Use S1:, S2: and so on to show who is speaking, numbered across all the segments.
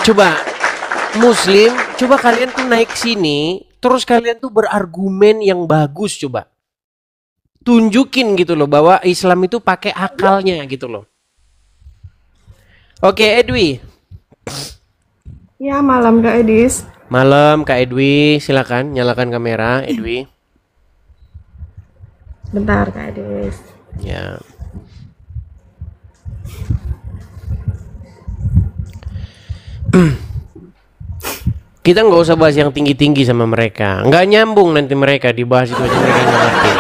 S1: Coba Muslim, coba kalian tuh naik sini, terus kalian tuh berargumen yang bagus coba. Tunjukin gitu loh bahwa Islam itu pakai akalnya gitu loh. Oke, Edwi.
S2: Ya, malam Kak Edis.
S1: Malam Kak Edwi, silakan nyalakan kamera Edwi.
S2: Bentar Kak Edis.
S1: Ya. Kita nggak usah bahas yang tinggi-tinggi sama mereka. Nggak nyambung nanti mereka dibahas itu aja mereka nggak ngerti.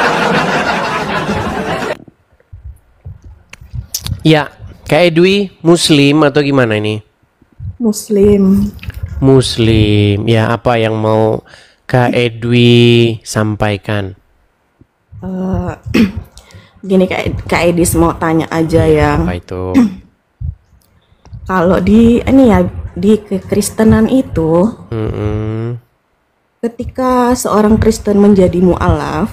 S1: Ya, Kak Edwi Muslim atau gimana ini?
S2: Muslim.
S1: Muslim. Ya, apa yang mau Kak Edwi sampaikan?
S2: Eh, Gini Kak Edis mau tanya aja ya.
S1: Apa itu?
S2: Kalau di ini ya di kekristenan itu,
S1: Mm-mm.
S2: ketika seorang Kristen menjadi mualaf,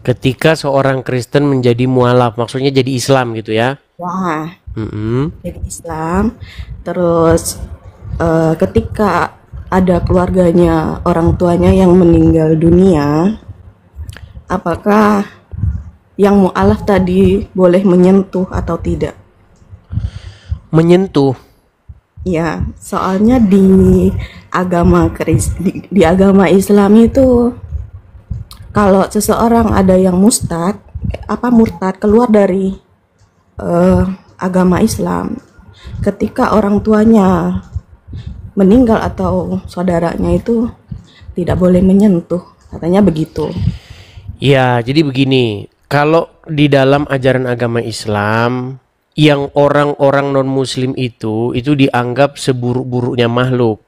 S1: Ketika seorang Kristen menjadi mualaf, maksudnya jadi Islam gitu ya?
S2: wah,
S1: Mm-mm.
S2: jadi Islam, terus ketika ada keluarganya, orang tuanya yang meninggal dunia, apakah yang mualaf tadi boleh menyentuh atau tidak?
S1: Menyentuh.
S2: Ya, soalnya di di agama Islam itu kalau seseorang ada yang murtad keluar dari agama Islam, ketika orang tuanya meninggal atau saudaranya itu tidak boleh menyentuh, katanya begitu.
S1: Ya, jadi begini. Kalau di dalam ajaran agama Islam, yang orang-orang non-Muslim itu dianggap seburuk-buruknya makhluk.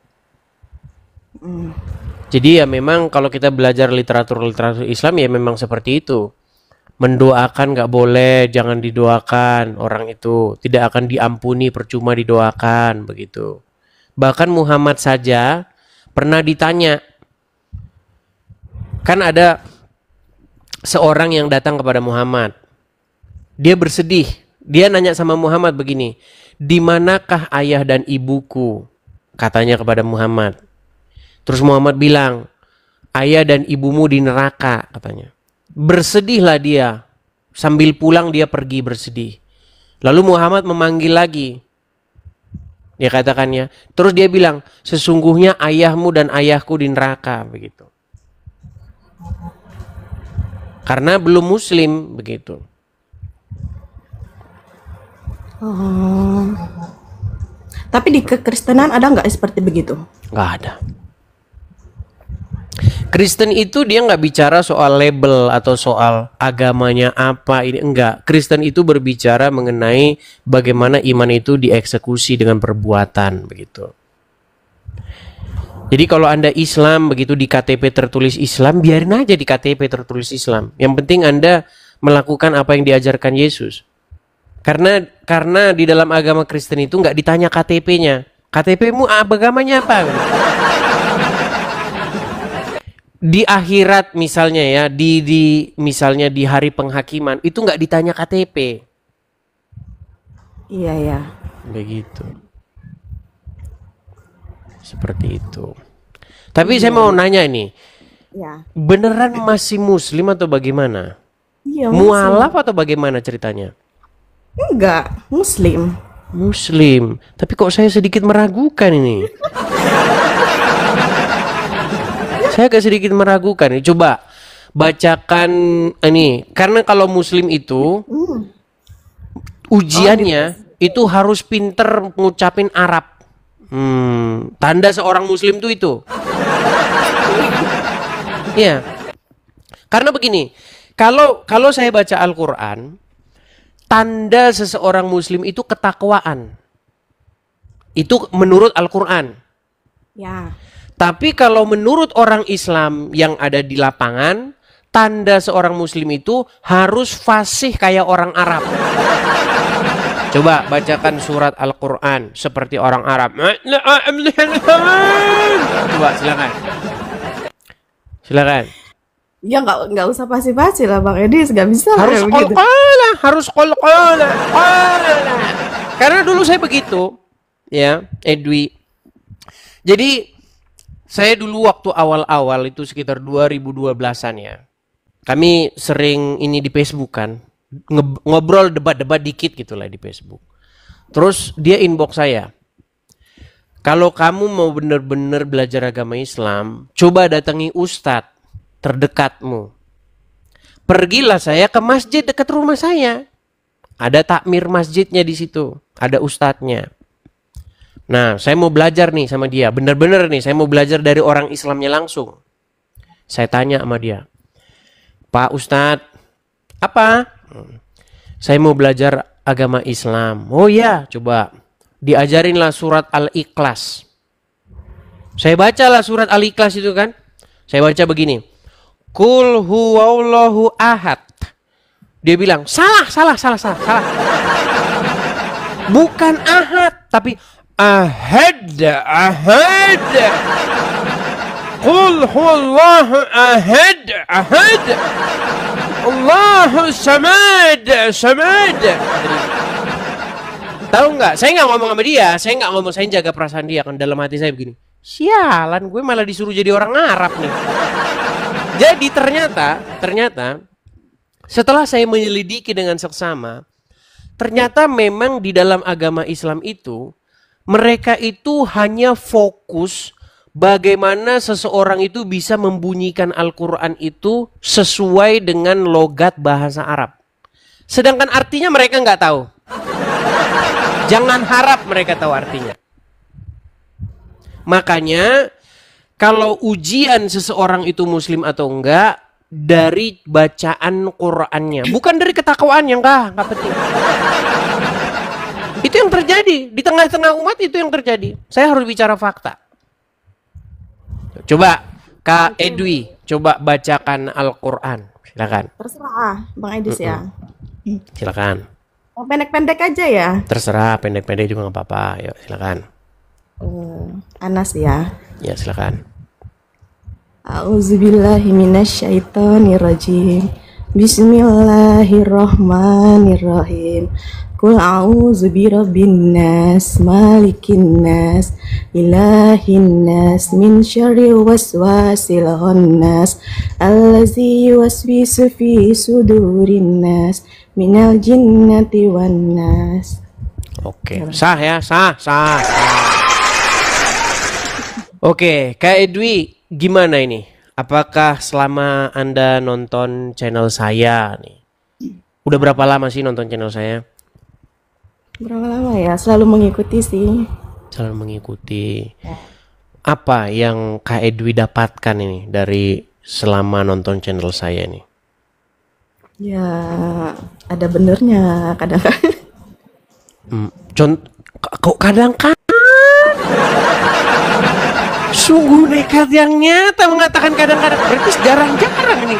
S1: Jadi ya memang kalau kita belajar literatur Islam ya memang seperti itu. Mendoakan nggak boleh, jangan didoakan orang itu. Tidak akan diampuni, percuma didoakan, begitu. Bahkan Muhammad saja pernah ditanya. Kan ada seorang yang datang kepada Muhammad. Dia bersedih. Dia nanya sama Muhammad begini, di manakah ayah dan ibuku? Katanya kepada Muhammad. Terus Muhammad bilang, ayah dan ibumu di neraka, katanya. Bersedihlah dia. Sambil pulang dia pergi bersedih. Lalu Muhammad memanggil lagi. Dia katakannya. Terus dia bilang, sesungguhnya ayahmu dan ayahku di neraka, begitu. Karena belum Muslim, begitu.
S2: Oh. Tapi di kekristenan ada nggak seperti begitu?
S1: Nggak ada. Kristen itu dia nggak bicara soal label atau soal agamanya apa, ini enggak. Kristen itu berbicara mengenai bagaimana iman itu dieksekusi dengan perbuatan, begitu. Jadi kalau Anda Islam begitu di KTP tertulis Islam, biarin aja di KTP tertulis Islam. Yang penting Anda melakukan apa yang diajarkan Yesus. Karena di dalam agama Kristen itu nggak ditanya KTP-nya. KTP-mu agamanya apa? Di akhirat misalnya ya, misalnya di hari penghakiman itu nggak ditanya KTP.
S2: Iya ya.
S1: Begitu. Seperti itu. Tapi saya mau nanya ini,
S2: Ya.
S1: beneran masih Muslim atau bagaimana?
S2: Iya,
S1: Mualaf atau bagaimana ceritanya?
S2: enggak, Muslim.
S1: Muslim. Tapi kok saya sedikit meragukan ini. Saya agak sedikit meragukan. Coba bacakan ini. Karena kalau Muslim itu ujiannya itu harus pinter ngucapin Arab. Tanda seorang Muslim tuh itu. Iya. Karena begini, kalau saya baca Al-Quran, tanda seseorang Muslim itu ketakwaan. Itu menurut Al-Quran.
S2: Ya.
S1: Tapi kalau menurut orang Islam yang ada di lapangan, tanda seorang Muslim itu harus fasih kayak orang Arab. Coba bacakan surat Al-Quran seperti orang Arab. Coba silakan. Silakan.
S2: Ya nggak usah pasti-pasti lah Bang Edis, nggak bisa lah
S1: Harus
S2: kayak begitu.
S1: qalqala, harus qalqala. Karena dulu saya begitu. ya, Edwi. Jadi saya dulu waktu awal-awal itu sekitar 2012-an ya. Kami sering ini di Facebook kan, ngobrol debat-debat dikit gitu lah di Facebook. Terus dia inbox saya, kalau kamu mau benar-benar belajar agama Islam, coba datangi ustadz terdekatmu. Pergilah saya ke masjid dekat rumah saya. Ada takmir masjidnya di situ, ada ustadznya. Nah, saya mau belajar nih sama dia, benar-benar nih, saya mau belajar dari orang Islamnya langsung. Saya tanya sama dia, Pak Ustadz, apa? Saya mau belajar agama Islam. Oh ya, coba diajarinlah surat Al-Ikhlas. Saya bacalah surat Al-Ikhlas itu kan. Saya baca begini. Qul huwallahu ahad. Dia bilang, salah. Bukan ahad, tapi ahad. Qul huwallahu ahad. Allahu samad. Tahu nggak? Saya nggak ngomong sama dia, saya jaga perasaan dia kan dalam hati saya begini. Sialan, gue malah disuruh jadi orang Arab nih. Jadi ternyata setelah saya menyelidiki dengan seksama, ternyata memang di dalam agama Islam itu mereka itu hanya fokus bagaimana seseorang itu bisa membunyikan Al-Quran itu sesuai dengan logat bahasa Arab. Sedangkan artinya mereka nggak tahu. Jangan harap mereka tahu artinya. Makanya kalau ujian seseorang itu muslim atau enggak dari bacaan Qur'annya, bukan dari ketakwaannya, enggak penting. Itu yang terjadi di tengah-tengah umat, itu yang terjadi. Saya harus bicara fakta. Coba Kak Edwi, coba bacakan Al-Qur'an. Silakan.
S2: Terserah Bang Edis ya.
S1: Silakan.
S2: Mau pendek-pendek aja ya.
S1: Terserah, pendek-pendek juga nggak apa-apa. Yuk, silakan.
S2: Anas ya.
S1: Ya, silakan.
S2: A'udzubillahi minasyaitonirrajim. Bismillahirrahmanirrahim. Qul a'udzu birabbin nas, malikin nas, ilahin nas, min syarri waswasil khannas, allazi yuwaswisu fi sudurin nas, minal jinnati wan nas.
S1: Oke, sah ya, sah. Oke, Kak Edwi, gimana ini? Apakah selama Anda nonton channel saya nih? Udah berapa lama sih nonton channel saya?
S2: Berapa lama ya? Selalu mengikuti sih.
S1: Selalu mengikuti. Apa yang Kak Edwi dapatkan ini dari selama nonton channel saya ini?
S2: Ya, ada benernya kadang-kadang.
S1: Kok kadang-kadang? Sungguh nekat yang nyata mengatakan kadang-kadang. Berarti jarang-jarang nih.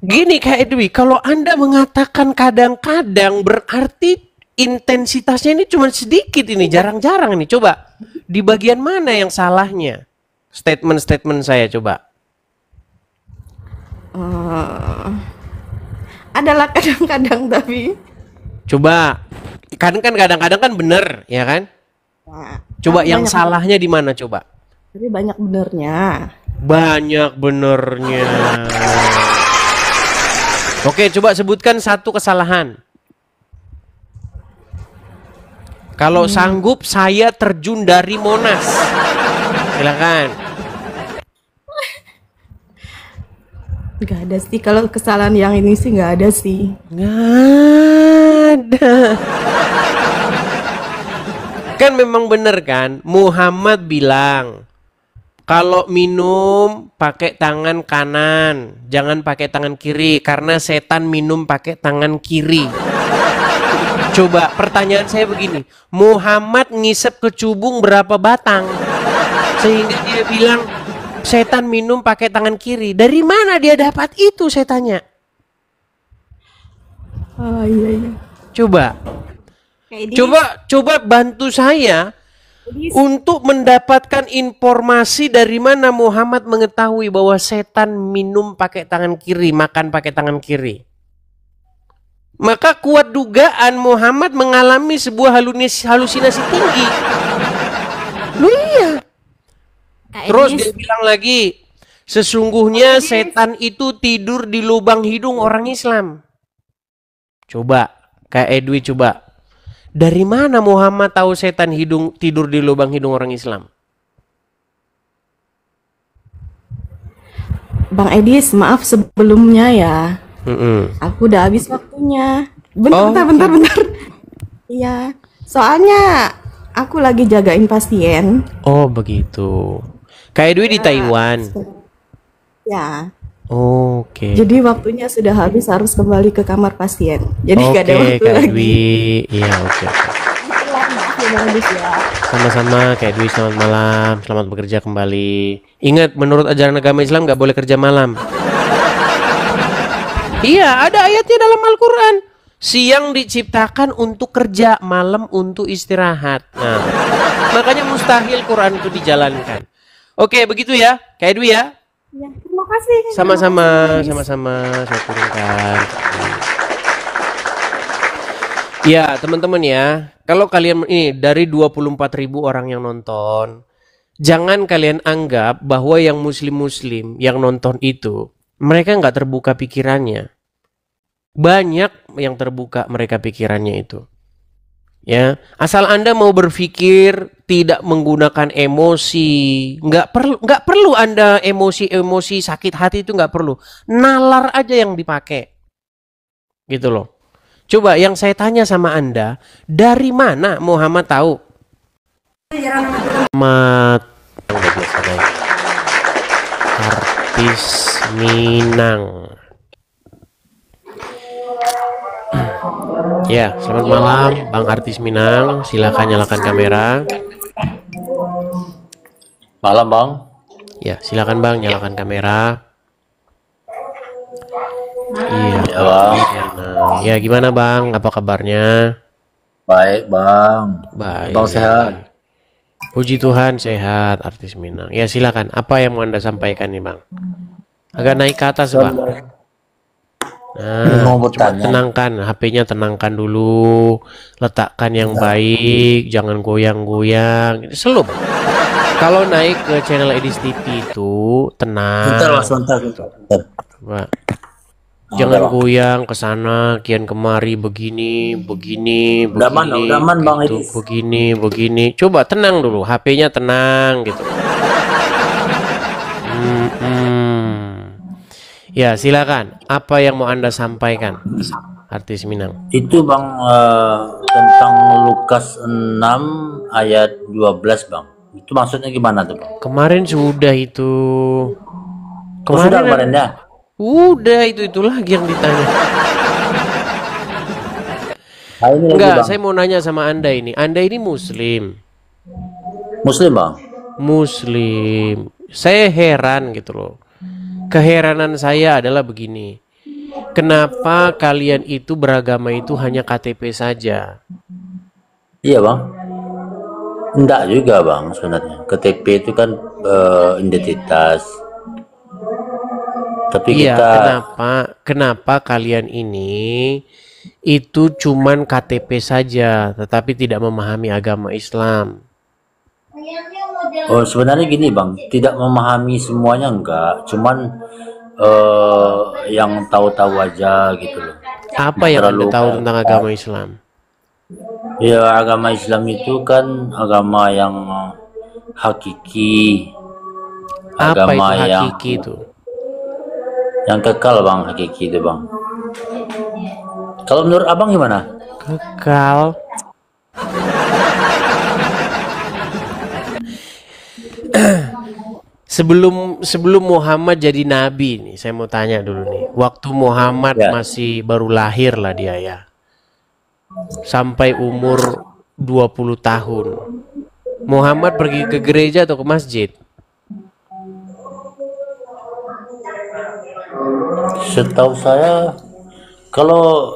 S1: Gini Kak Edwi, kalau Anda mengatakan kadang-kadang berarti intensitasnya ini cuma sedikit ini, jarang-jarang nih. Coba, di bagian mana yang salahnya? Statement-statement saya coba.
S2: Adalah kadang-kadang tapi.
S1: Coba, kadang-kadang kan bener, ya kan? Coba yang salahnya di mana coba?
S2: Tapi banyak benernya.
S1: Banyak benernya. Oke, coba sebutkan satu kesalahan. Kalau sanggup saya terjun dari Monas. Silakan.
S2: Gak ada sih, kalau kesalahan yang ini sih gak ada sih.
S1: Gak ada. Kan memang bener kan, Muhammad bilang kalau minum pakai tangan kanan, jangan pakai tangan kiri karena setan minum pakai tangan kiri. Coba pertanyaan saya begini, Muhammad ngisep kecubung berapa batang sehingga dia bilang setan minum pakai tangan kiri? Dari mana dia dapat itu, saya tanya.
S2: Oh iya.
S1: Coba bantu saya untuk mendapatkan informasi dari mana Muhammad mengetahui bahwa setan minum pakai tangan kiri, makan pakai tangan kiri. Maka kuat dugaan Muhammad mengalami sebuah halusinasi tinggi. Lu iya.
S2: Kak
S1: Terus
S2: Edis,
S1: dia bilang lagi, sesungguhnya setan itu tidur di lubang hidung orang Islam. Coba, Kak Edwi coba. Dari mana Muhammad tahu setan tidur di lubang hidung orang Islam?
S2: Bang Edis, maaf sebelumnya ya.
S1: Mm-mm.
S2: Aku udah habis waktunya.
S1: Oh,
S2: Bentar. Iya, soalnya aku lagi jagain pasien.
S1: oh begitu. Kak Edwi di Taiwan.
S2: Ya,
S1: Oke.
S2: jadi waktunya sudah habis, harus kembali ke kamar pasien. Jadi gak ada
S1: Oke,
S2: waktu
S1: Kak
S2: lagi.
S1: Edwi. Iya, oke.
S2: Itulah, maaf ya Bang Edis ya.
S1: Sama-sama, Kak Edwi. Selamat malam. Selamat bekerja kembali. Ingat, menurut ajaran agama Islam nggak boleh kerja malam. Iya, ada ayatnya dalam Al-Quran. Siang diciptakan untuk kerja, malam untuk istirahat. Nah, makanya mustahil Quran itu dijalankan. Oke, begitu ya, Kak Edwi ya.
S2: Ya, terima kasih.
S1: Sama-sama, sama-sama. Saya turunkan. Ya, teman-teman ya. Kalau kalian ini dari 24.000 orang yang nonton, jangan kalian anggap bahwa yang muslim-muslim yang nonton itu mereka nggak terbuka pikirannya. Banyak yang terbuka mereka pikirannya itu. Ya, asal Anda mau berpikir tidak menggunakan emosi, nggak perlu Anda emosi sakit hati itu nggak perlu. Nalar aja yang dipakai, gitu loh. Coba yang saya tanya sama Anda, dari mana Muhammad tahu? Muhammad udah biasa naik. Artis Minang. Ya, selamat malam Bang Artis Minang. Silakan nyalakan kamera.
S3: Malam Bang.
S1: Ya, silakan Bang nyalakan kamera. Iya,
S3: Ya Bang.
S1: Ya, gimana Bang? Apa kabarnya?
S3: Baik Bang.
S1: Baik.
S3: Bang sehat.
S1: Puji Tuhan sehat, Artis Minang. Ya, silakan. Apa yang mau Anda sampaikan nih Bang? Agak naik ke atas Bang. Nah,
S3: Mau
S1: coba
S3: bertanya.
S1: tenangkan HP-nya, tenangkan dulu, letakkan yang baik, jangan goyang-goyang. Slow. Kalau naik ke channel Edis TV itu tenang.
S3: Bentar Mas, bentar.
S1: Coba. Jangan
S3: Bang.
S1: goyang ke sana, kian kemari begini,
S3: Udah aman Bang
S1: gitu,
S3: Edis.
S1: begini. Coba tenang dulu, HP-nya tenang gitu. Ya, silakan. Apa yang mau Anda sampaikan, Artis Minang?
S3: Itu Bang tentang Lukas 6 ayat 12 Bang. Itu maksudnya gimana tuh Bang?
S1: Kemarin sudah itu.
S3: Oh, sudah kemarin ya?
S1: Udah itu lagi yang ditanya.
S3: Nah, ini lagi
S1: Enggak,
S3: Bang.
S1: saya mau nanya sama Anda ini. Anda ini Muslim.
S3: Muslim Bang.
S1: Muslim. Saya heran gitu loh. Keheranan saya adalah begini. Kenapa kalian itu beragama itu hanya KTP saja?
S3: Iya Bang. Enggak juga Bang sebenarnya. KTP itu kan identitas. Tapi
S1: Iya,
S3: kita
S1: kenapa kalian ini itu cuman KTP saja, tetapi tidak memahami agama Islam?
S3: Oh, sebenarnya gini Bang, tidak memahami semuanya enggak, cuman yang tahu-tahu aja gitu loh.
S1: Apa yang Anda
S3: Terlalu
S1: tahu tentang agama Islam?
S3: Ya, agama Islam itu kan agama yang hakiki,
S1: Apa itu
S3: agama
S1: hakiki itu?
S3: yang kekal Bang, hakiki itu Bang. Kalau menurut Abang gimana?
S1: Kekal. Sebelum Muhammad jadi nabi nih, saya mau tanya dulu nih. Waktu Muhammad
S3: Ya.
S1: masih baru lahir lah dia ya. Sampai umur 20 tahun. Muhammad pergi ke gereja atau ke masjid?
S3: Setahu saya, kalau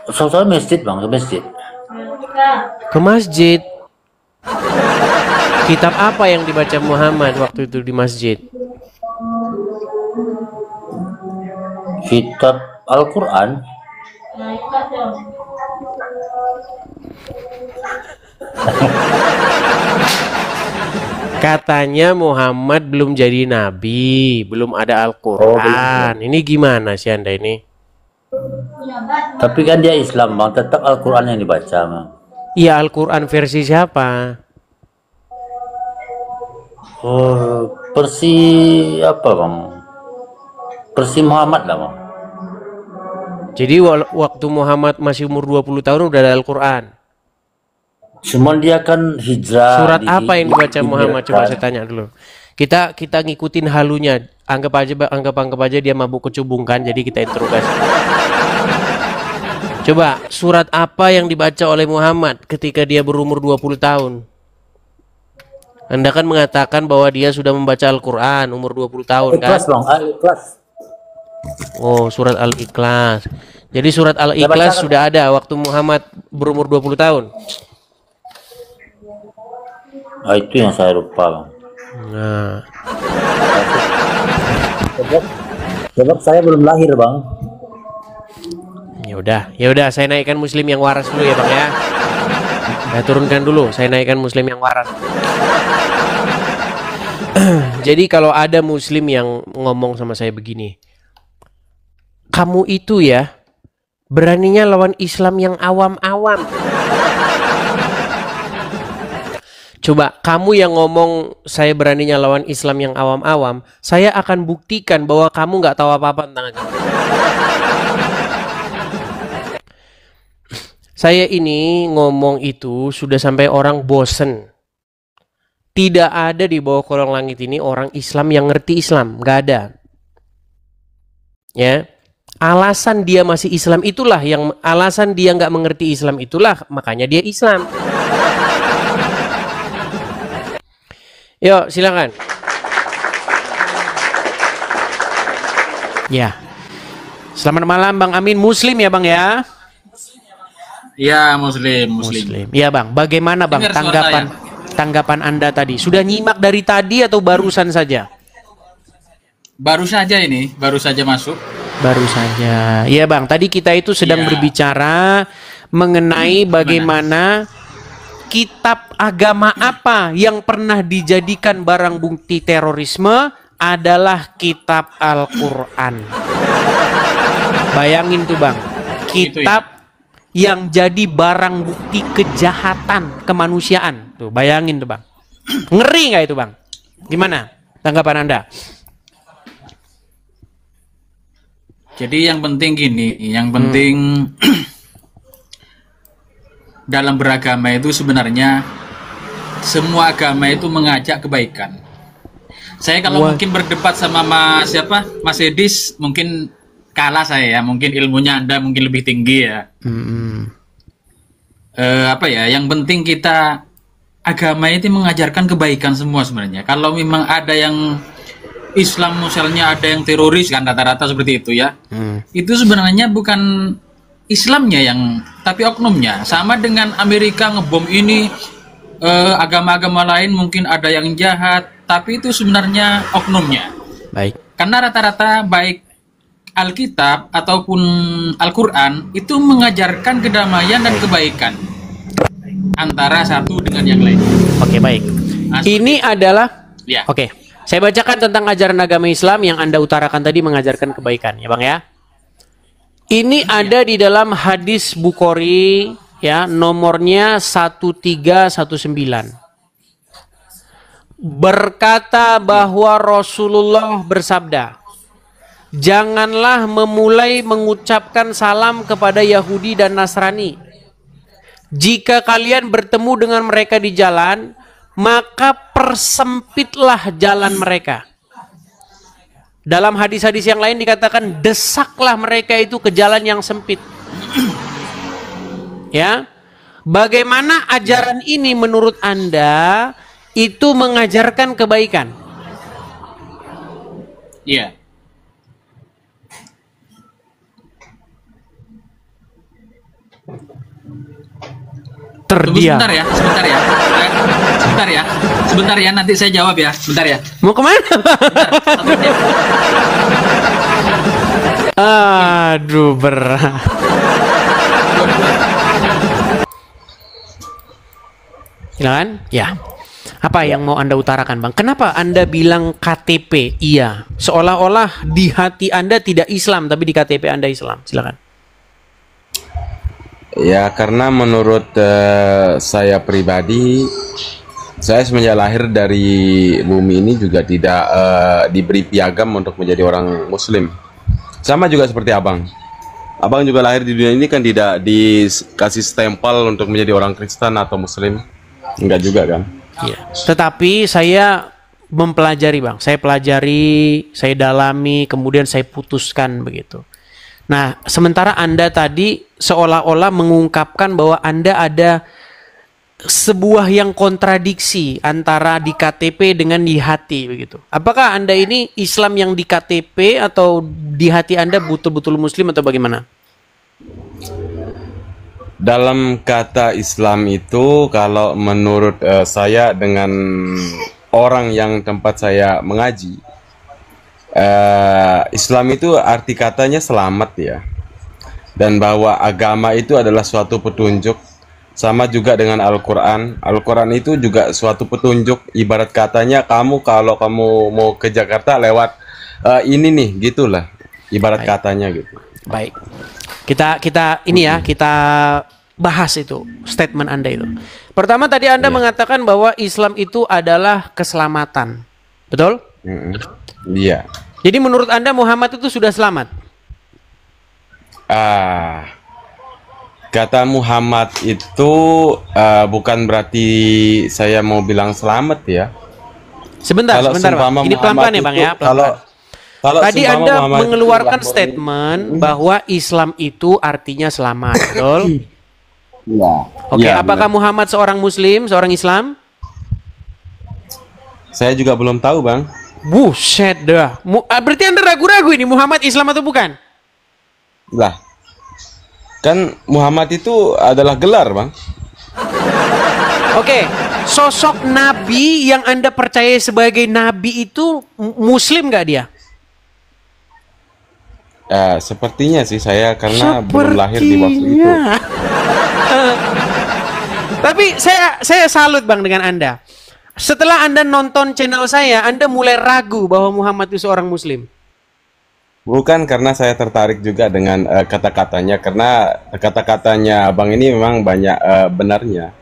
S3: setahu saya masjid Bang, ke masjid.
S1: Ke masjid. Kitab apa yang dibaca Muhammad waktu itu di masjid?
S3: Kitab Al-Quran.
S1: Katanya Muhammad belum jadi nabi, belum ada Al-Quran. Ini gimana sih Anda ini?
S3: Tapi kan dia Islam bang, tetap Al-Quran yang dibaca bang.
S1: Iya, Al-Quran versi siapa?
S3: Oh, versi apa bang? Versi Muhammad lah bang.
S1: Jadi waktu Muhammad masih umur 20 tahun udah ada Al-Quran.
S3: Cuman dia kan hijrah.
S1: Surat apa yang dibaca Muhammad? Coba
S3: dibiarkan.
S1: saya tanya dulu. Kita ngikutin halunya. Anggap aja dia mabuk kecubung kan. Jadi kita interogasi. Coba surat apa yang dibaca oleh Muhammad ketika dia berumur 20 tahun? Anda kan mengatakan bahwa dia sudah membaca Al-Quran umur 20 tahun kan?
S3: Ikhlas bang, Al-Ikhlas.
S1: Oh, surat Al-Ikhlas. Jadi surat Al-Ikhlas sudah ada waktu Muhammad berumur 20 tahun.
S3: Ah, itu yang saya lupa bang.
S1: Nah,
S3: Sebab saya belum lahir bang.
S1: ya udah saya naikkan muslim yang waras dulu ya, Bang ya. Saya turunkan dulu, saya naikkan muslim yang waras. Jadi kalau ada muslim yang ngomong sama saya begini, kamu itu ya beraninya lawan Islam yang awam-awam. Coba kamu yang ngomong saya beraninya lawan Islam yang awam-awam, saya akan buktikan bahwa kamu nggak tahu apa-apa tentang agama. Saya ini ngomong itu sudah sampai orang bosen. Tidak ada di bawah kolong langit ini orang Islam yang ngerti Islam, nggak ada. Ya, alasan dia masih Islam itulah alasan dia nggak mengerti Islam itulah makanya dia Islam. Yuk, silakan. Ya. Selamat malam Bang Amin, muslim ya Bang ya?
S4: Ya, muslim.
S1: Ya Bang, bagaimana Bang
S4: Dengar
S1: tanggapan Anda tadi? Sudah nyimak dari tadi atau barusan saja?
S4: Baru saja masuk.
S1: Baru saja. Ya Bang, tadi kita itu sedang
S4: Ya.
S1: berbicara mengenai bagaimana kitab agama apa yang pernah dijadikan barang bukti terorisme adalah kitab Al-Quran. Bayangin tuh Bang, kitab yang jadi barang bukti kejahatan kemanusiaan. Tuh, bayangin tuh Bang. Ngeri nggak itu Bang? Gimana tanggapan Anda?
S4: Jadi yang penting gini, dalam beragama itu sebenarnya semua agama itu mengajak kebaikan. Saya kalau mungkin berdebat sama Mas Edis mungkin kalah saya ya, mungkin ilmunya Anda mungkin lebih tinggi ya. Yang penting kita agama itu mengajarkan kebaikan semua sebenarnya. Kalau memang ada yang Islam misalnya ada yang teroris kan rata-rata seperti itu ya. Itu sebenarnya bukan Islamnya tapi oknumnya. Sama dengan Amerika ngebom ini, agama-agama lain mungkin ada yang jahat, tapi itu sebenarnya oknumnya.
S1: Baik.
S4: Karena rata-rata baik Alkitab ataupun Al-Quran itu mengajarkan kedamaian dan kebaikan antara satu dengan yang lain.
S1: Oke, baik. Ini adalah
S4: Ya.
S1: Oke. Saya bacakan tentang ajaran agama Islam yang Anda utarakan tadi mengajarkan kebaikan ya Bang ya. Ini ada di dalam hadis Bukhari ya, nomornya 1319. Berkata bahwa Rasulullah bersabda, janganlah memulai mengucapkan salam kepada Yahudi dan Nasrani. Jika kalian bertemu dengan mereka di jalan, maka persempitlah jalan mereka. Dalam hadis-hadis yang lain dikatakan desaklah mereka itu ke jalan yang sempit. Ya. Bagaimana ajaran ini menurut Anda itu mengajarkan kebaikan?
S4: Iya.
S1: Terdiam.
S4: Sebentar ya, nanti saya jawab ya. Sebentar ya.
S1: Mau kemana? Aduh berat. Silakan. Ya. Apa yang mau Anda utarakan, Bang? Kenapa Anda bilang KTP? Iya. Seolah-olah di hati Anda tidak Islam, tapi di KTP Anda Islam. Silakan.
S5: Ya, karena menurut saya pribadi, saya semenjak lahir dari bumi ini juga tidak diberi piagam untuk menjadi orang Muslim. Sama juga seperti Abang. Abang juga lahir di dunia ini kan tidak dikasih stempel untuk menjadi orang Kristen atau Muslim. Enggak juga kan?
S1: Iya. Tetapi saya mempelajari, Bang. Saya pelajari, saya dalami, kemudian saya putuskan begitu. Nah, sementara Anda tadi seolah-olah mengungkapkan bahwa Anda ada sebuah yang kontradiksi antara di KTP dengan di hati begitu. Apakah Anda ini Islam yang di KTP atau di hati Anda betul-betul Muslim atau bagaimana?
S5: Dalam kata Islam itu, kalau menurut saya dengan orang yang tempat saya mengaji, Islam itu arti katanya selamat ya, dan bahwa agama itu adalah suatu petunjuk, sama juga dengan Al-Quran. Al-Quran itu juga suatu petunjuk, ibarat katanya kalau kamu mau ke Jakarta lewat ini nih, gitulah ibarat katanya gitu.
S1: Baik. Kita ini ya, kita bahas itu statement Anda itu. Pertama tadi Anda mengatakan bahwa Islam itu adalah keselamatan. Betul?
S5: Iya.
S1: Jadi menurut Anda Muhammad itu sudah selamat?
S5: Kata Muhammad itu bukan berarti saya mau bilang selamat ya.
S1: Sebentar, Bang. Ini pelan-pelan ya, Bang ya. Kalau tadi Anda mengeluarkan statement bahwa Islam itu artinya selamat, betul?
S5: Ya.
S1: Oke, apakah Muhammad seorang Muslim, seorang Islam?
S5: Saya juga belum tahu, Bang.
S1: Buset dah. Berarti Anda ragu-ragu ini Muhammad Islam atau bukan?
S5: Lah, kan Muhammad itu adalah gelar, Bang.
S1: Oke, sosok Nabi yang Anda percaya sebagai Nabi itu Muslim nggak dia?
S5: Sepertinya sih saya, karena belum lahir di waktu itu.
S1: Tapi saya salut, Bang, dengan Anda. Setelah Anda nonton channel saya, Anda mulai ragu bahwa Muhammad itu seorang Muslim.
S5: Bukan karena saya tertarik juga dengan kata-katanya, karena kata-katanya Bang ini memang banyak benarnya.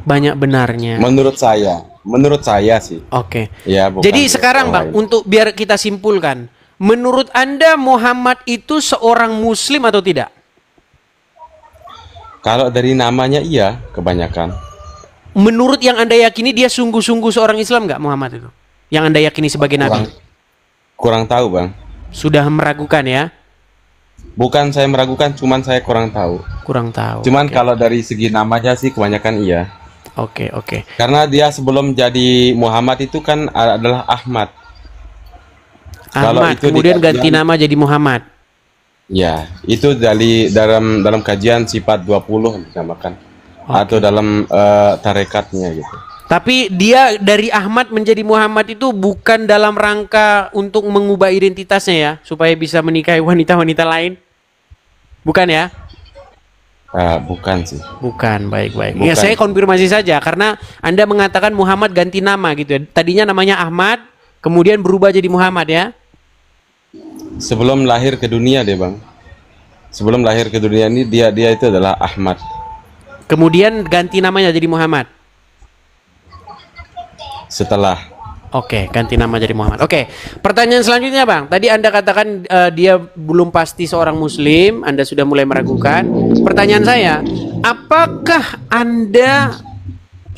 S1: Banyak benarnya.
S5: Menurut saya sih.
S1: Oke.
S5: Ya,
S1: jadi sekarang, Bang, untuk biar kita simpulkan, menurut Anda Muhammad itu seorang Muslim atau tidak?
S5: Kalau dari namanya iya, kebanyakan.
S1: Menurut yang Anda yakini dia sungguh-sungguh seorang Islam nggak Muhammad itu? Yang Anda yakini sebagai Nabi?
S5: Kurang tahu, Bang.
S1: Sudah meragukan ya?
S5: Bukan saya meragukan, cuman saya kurang tahu.
S1: Kurang tahu.
S5: Cuman kalau dari segi namanya sih kebanyakan iya.
S1: Oke.
S5: Karena dia sebelum jadi Muhammad itu kan adalah Ahmad.
S1: Ahmad, kemudian ganti nama jadi Muhammad.
S5: Ya, itu dalam kajian sifat 20 dinamakan. Atau dalam tarekatnya gitu.
S1: Tapi dia dari Ahmad menjadi Muhammad itu bukan dalam rangka untuk mengubah identitasnya ya, supaya bisa menikahi wanita-wanita lain. Bukan ya?
S5: Bukan sih.
S1: Bukan, baik. Ya, saya konfirmasi saja karena Anda mengatakan Muhammad ganti nama gitu ya. Tadinya namanya Ahmad, kemudian berubah jadi Muhammad ya.
S5: Sebelum lahir ke dunia deh, Bang. Sebelum lahir ke dunia ini dia itu adalah Ahmad.
S1: Kemudian ganti namanya jadi Muhammad.
S5: Setelah.
S1: Oke, ganti nama jadi Muhammad. Oke, pertanyaan selanjutnya, Bang. Tadi Anda katakan dia belum pasti seorang Muslim. Anda sudah mulai meragukan. Pertanyaan saya, apakah Anda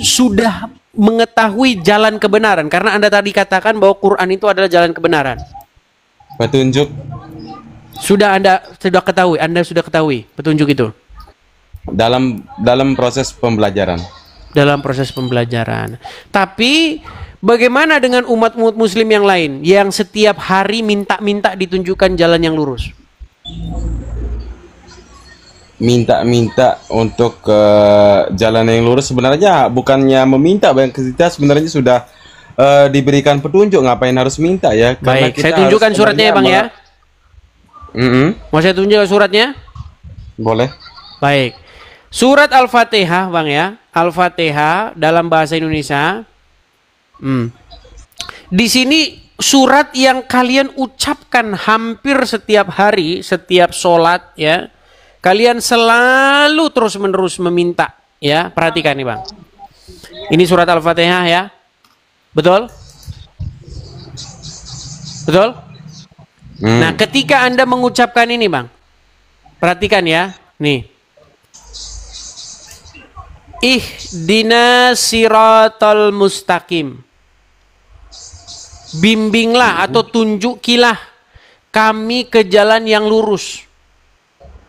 S1: sudah mengetahui jalan kebenaran? Karena Anda tadi katakan bahwa Quran itu adalah jalan kebenaran.
S5: Petunjuk.
S1: Anda sudah ketahui petunjuk itu?
S5: Dalam proses pembelajaran.
S1: Dalam proses pembelajaran. Tapi bagaimana dengan umat-umat Muslim yang lain yang setiap hari minta ditunjukkan jalan yang lurus?
S5: Minta untuk jalan yang lurus sebenarnya bukannya meminta, Bang. Kita sebenarnya sudah diberikan petunjuk, ngapain harus minta ya? Karena
S1: baik, saya tunjukkan suratnya ya, Bang ya. Mau saya tunjukkan suratnya?
S5: Boleh.
S1: Baik. Surat Al-Fatihah, Bang ya. Al-Fatihah dalam bahasa Indonesia. Di sini surat yang kalian ucapkan hampir setiap hari, setiap sholat ya. Kalian selalu terus-menerus meminta ya. Perhatikan nih, Bang. Ini surat Al-Fatihah ya. Betul? Betul? Nah, ketika Anda mengucapkan ini, Bang. Perhatikan ya. Nih. Ihdinas siratal mustaqim. Bimbinglah atau tunjukilah kami ke jalan yang lurus.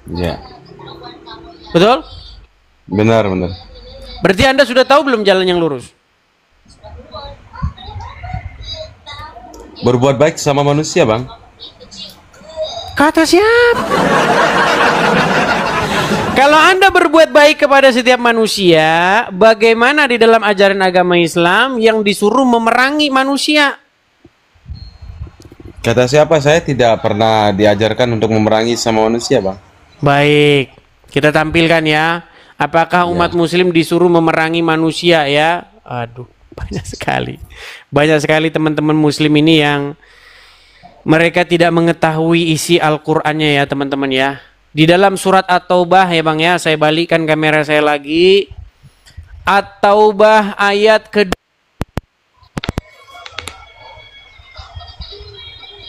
S5: Ya.
S1: Betul?
S5: Benar, benar.
S1: Berarti Anda sudah tahu belum jalan yang lurus?
S5: Berbuat baik sama manusia, Bang.
S1: Kata siapa? Kalau Anda berbuat baik kepada setiap manusia, bagaimana di dalam ajaran agama Islam yang disuruh memerangi manusia?
S5: Kata siapa? Saya tidak pernah diajarkan untuk memerangi sama manusia, Bang.
S1: Baik, kita tampilkan ya. Apakah umat muslim disuruh memerangi manusia ya? Aduh, banyak sekali. Banyak sekali teman-teman muslim ini yang mereka tidak mengetahui isi Al-Qur'annya ya, teman-teman ya. Di dalam surat At-Taubah ya, Bang ya, saya balikkan kamera saya lagi. At-Taubah ayat ke.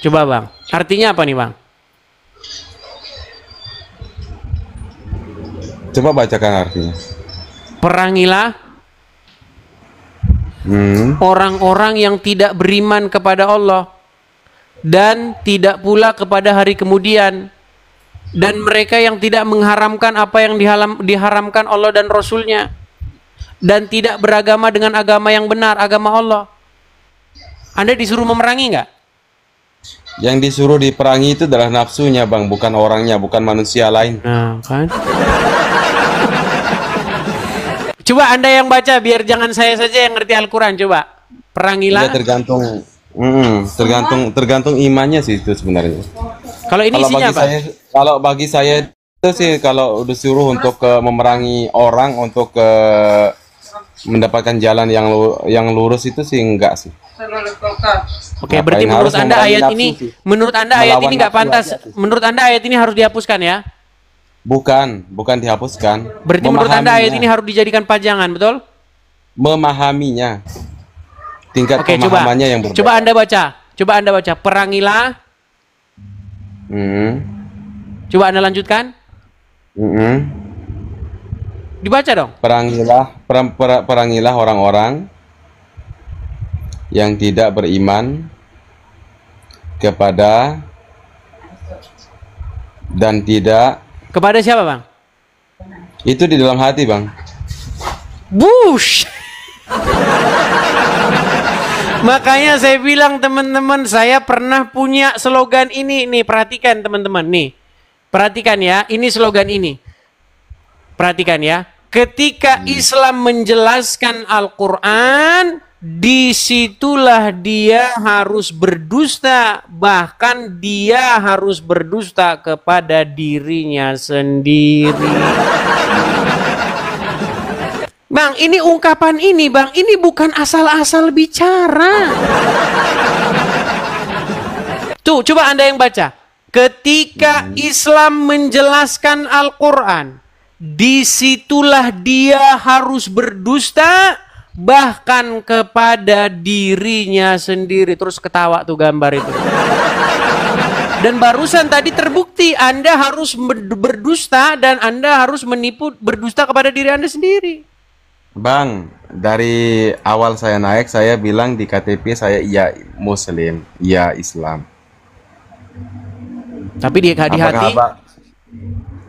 S1: Coba, Bang. Artinya apa nih, Bang?
S5: Coba bacakan artinya.
S1: Perangilah orang-orang yang tidak beriman kepada Allah dan tidak pula kepada hari kemudian, dan mereka yang tidak mengharamkan apa yang diharamkan Allah dan Rasulnya, dan tidak beragama dengan agama yang benar, agama Allah. Anda disuruh memerangi nggak?
S5: Yang disuruh diperangi itu adalah nafsunya, Bang, bukan orangnya, bukan manusia lain.
S1: Nah, kan? Coba Anda yang baca, biar jangan saya saja yang ngerti Al-Quran. Coba, perangilah.
S5: Ya, tergantung imannya sih itu sebenarnya.
S1: Kalau ini isinya apa?
S5: Kalau bagi saya itu sih, kalau disuruh untuk memerangi orang untuk mendapatkan jalan yang lurus itu sih enggak sih.
S1: Oke, berarti menurut Anda ayat ini, nggak pantas. Menurut Anda ayat ini harus dihapuskan ya?
S5: Bukan dihapuskan.
S1: Berarti menurut Anda ayat ini harus dijadikan pajangan, betul?
S5: Memahaminya. Tingkat
S1: Oke,
S5: pemahamannya yang berbeda.
S1: Coba Anda baca. Perangilah. Coba Anda lanjutkan. Dibaca dong.
S5: Perangilah orang-orang yang tidak beriman kepada dan tidak.
S1: Kepada siapa, Bang?
S5: Itu di dalam hati, Bang.
S1: Bush. Makanya saya bilang, teman-teman, saya pernah punya slogan ini. Nih, perhatikan teman-teman. Nih, perhatikan ya. Ini slogan ini. Perhatikan ya. Ketika Islam menjelaskan Al-Quran, disitulah dia harus berdusta. Bahkan dia harus berdusta kepada dirinya sendiri. Bang, ini ungkapan ini, Bang, ini bukan asal-asal bicara. Tuh, coba Anda yang baca. Ketika Islam menjelaskan Al-Quran, disitulah dia harus berdusta bahkan kepada dirinya sendiri. Terus ketawa tuh gambar itu. Dan barusan tadi terbukti Anda harus berdusta dan Anda harus menipu, berdusta kepada diri Anda sendiri.
S5: Bang, dari awal saya naik, saya bilang di KTP saya iya Muslim, iya Islam.
S1: Tapi di hati.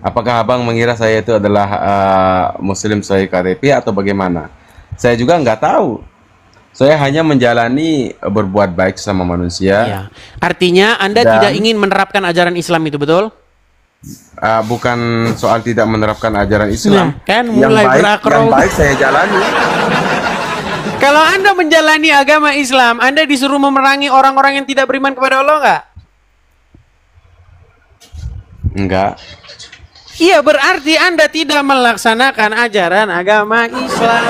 S5: Apakah abang mengira saya itu adalah Muslim sesuai KTP atau bagaimana? Saya juga nggak tahu. Saya hanya menjalani berbuat baik sama manusia.
S1: Ya. Artinya Anda tidak ingin menerapkan ajaran Islam itu, betul?
S5: Bukan soal tidak menerapkan ajaran Islam.
S1: Nah, kan mulai
S5: yang baik saya jalani.
S1: Kalau Anda menjalani agama Islam, Anda disuruh memerangi orang-orang yang tidak beriman kepada Allah nggak?
S5: Enggak.
S1: Iya, berarti Anda tidak melaksanakan ajaran agama Islam.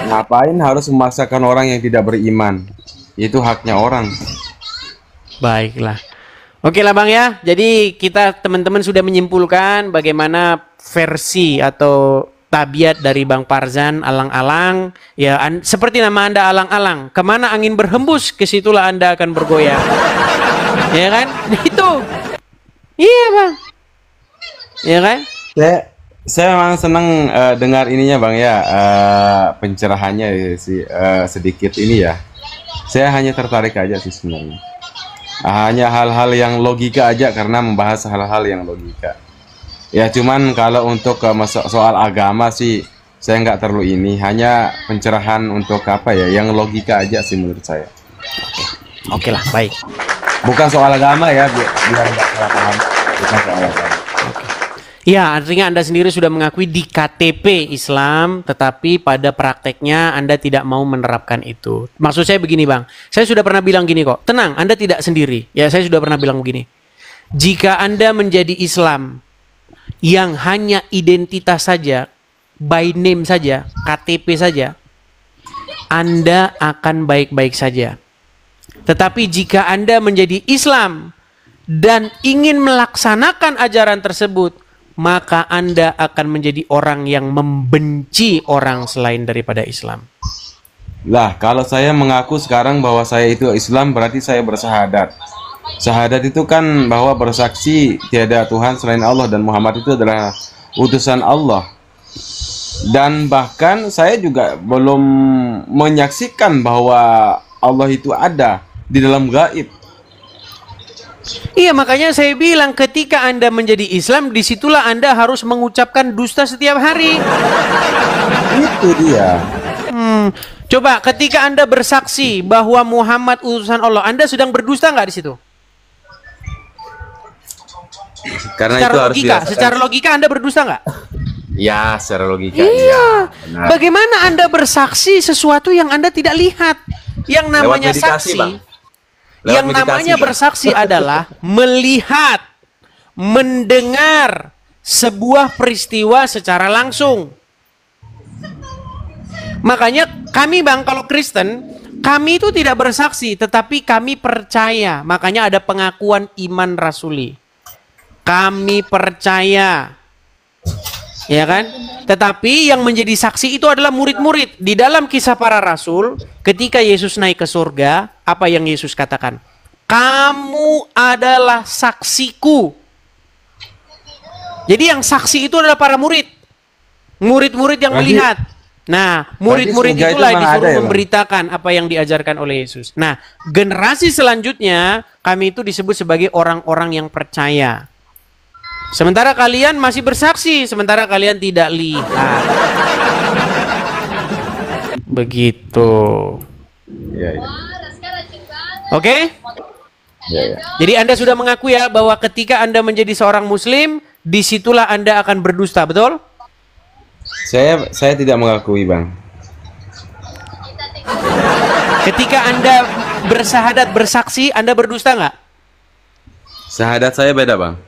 S5: Ngapain harus memaksakan orang yang tidak beriman? Itu haknya orang.
S1: Baiklah. Oke lah Bang ya. Jadi kita teman-teman sudah menyimpulkan bagaimana versi atau tabiat dari Bang Farzan alang-alang. Ya, seperti nama Anda alang-alang. Kemana angin berhembus, ke situlah Anda akan bergoyang. Ya kan? Itu. Iya Bang. Ya kan?
S5: Saya memang senang dengar ininya Bang ya, pencerahannya sih sedikit ini ya. Saya hanya tertarik aja sih sebenarnya. Hanya hal-hal yang logika aja karena membahas hal-hal yang logika. Ya cuman kalau untuk soal agama sih saya nggak terlalu ini. Hanya pencerahan untuk apa ya, yang logika aja sih menurut saya.
S1: Oke lah, baik.
S5: Bukan soal agama ya, biar nggak salah paham. Bukan soal agama.
S1: Ya, artinya Anda sendiri sudah mengakui di KTP Islam, tetapi pada prakteknya Anda tidak mau menerapkan itu. Maksud saya begini Bang, saya sudah pernah bilang gini kok, tenang, Anda tidak sendiri. Ya, saya sudah pernah bilang begini. Jika Anda menjadi Islam yang hanya identitas saja, by name saja, KTP saja, Anda akan baik-baik saja. Tetapi jika Anda menjadi Islam dan ingin melaksanakan ajaran tersebut, maka Anda akan menjadi orang yang membenci orang selain daripada Islam.
S5: Lah, kalau saya mengaku sekarang bahwa saya itu Islam, berarti saya bersahadat. Syahadat itu kan bahwa bersaksi tiada Tuhan selain Allah dan Muhammad itu adalah utusan Allah. Dan bahkan saya juga belum menyaksikan bahwa Allah itu ada di dalam gaib.
S1: Iya, makanya saya bilang ketika Anda menjadi Islam, disitulah Anda harus mengucapkan dusta setiap hari.
S5: Itu dia.
S1: Coba ketika Anda bersaksi bahwa Muhammad utusan Allah, Anda sedang berdusta nggak di situ?
S5: Karena itu harus dirasakan.
S1: Secara logika Anda berdusta nggak?
S5: Ya, secara logika.
S1: Iya.
S5: Benar.
S1: Bagaimana Anda bersaksi sesuatu yang Anda tidak lihat? Yang namanya
S5: meditasi,
S1: saksi.
S5: Bang.
S1: Yang namanya bersaksi adalah melihat, mendengar sebuah peristiwa secara langsung. Makanya kami Bang, kalau Kristen, kami itu tidak bersaksi, tetapi kami percaya. Makanya ada pengakuan iman rasuli. Kami percaya. Ya kan? Tetapi yang menjadi saksi itu adalah murid-murid. Di dalam kisah para rasul, ketika Yesus naik ke surga, apa yang Yesus katakan? Kamu adalah saksiku. Jadi yang saksi itu adalah para murid. Murid-murid yang melihat. Nah, murid-murid itulah disuruh memberitakan apa yang diajarkan oleh Yesus. Nah, generasi selanjutnya, kami itu disebut sebagai orang-orang yang percaya. Sementara kalian masih bersaksi, sementara kalian tidak lihat. Begitu.
S5: Ya, ya.
S1: Oke?
S5: Ya, ya.
S1: Jadi Anda sudah mengakui ya bahwa ketika Anda menjadi seorang Muslim, disitulah Anda akan berdusta, betul?
S5: Saya tidak mengakui, Bang.
S1: Ketika Anda bersahadat, bersaksi, Anda berdusta nggak?
S5: Syahadat saya beda, Bang.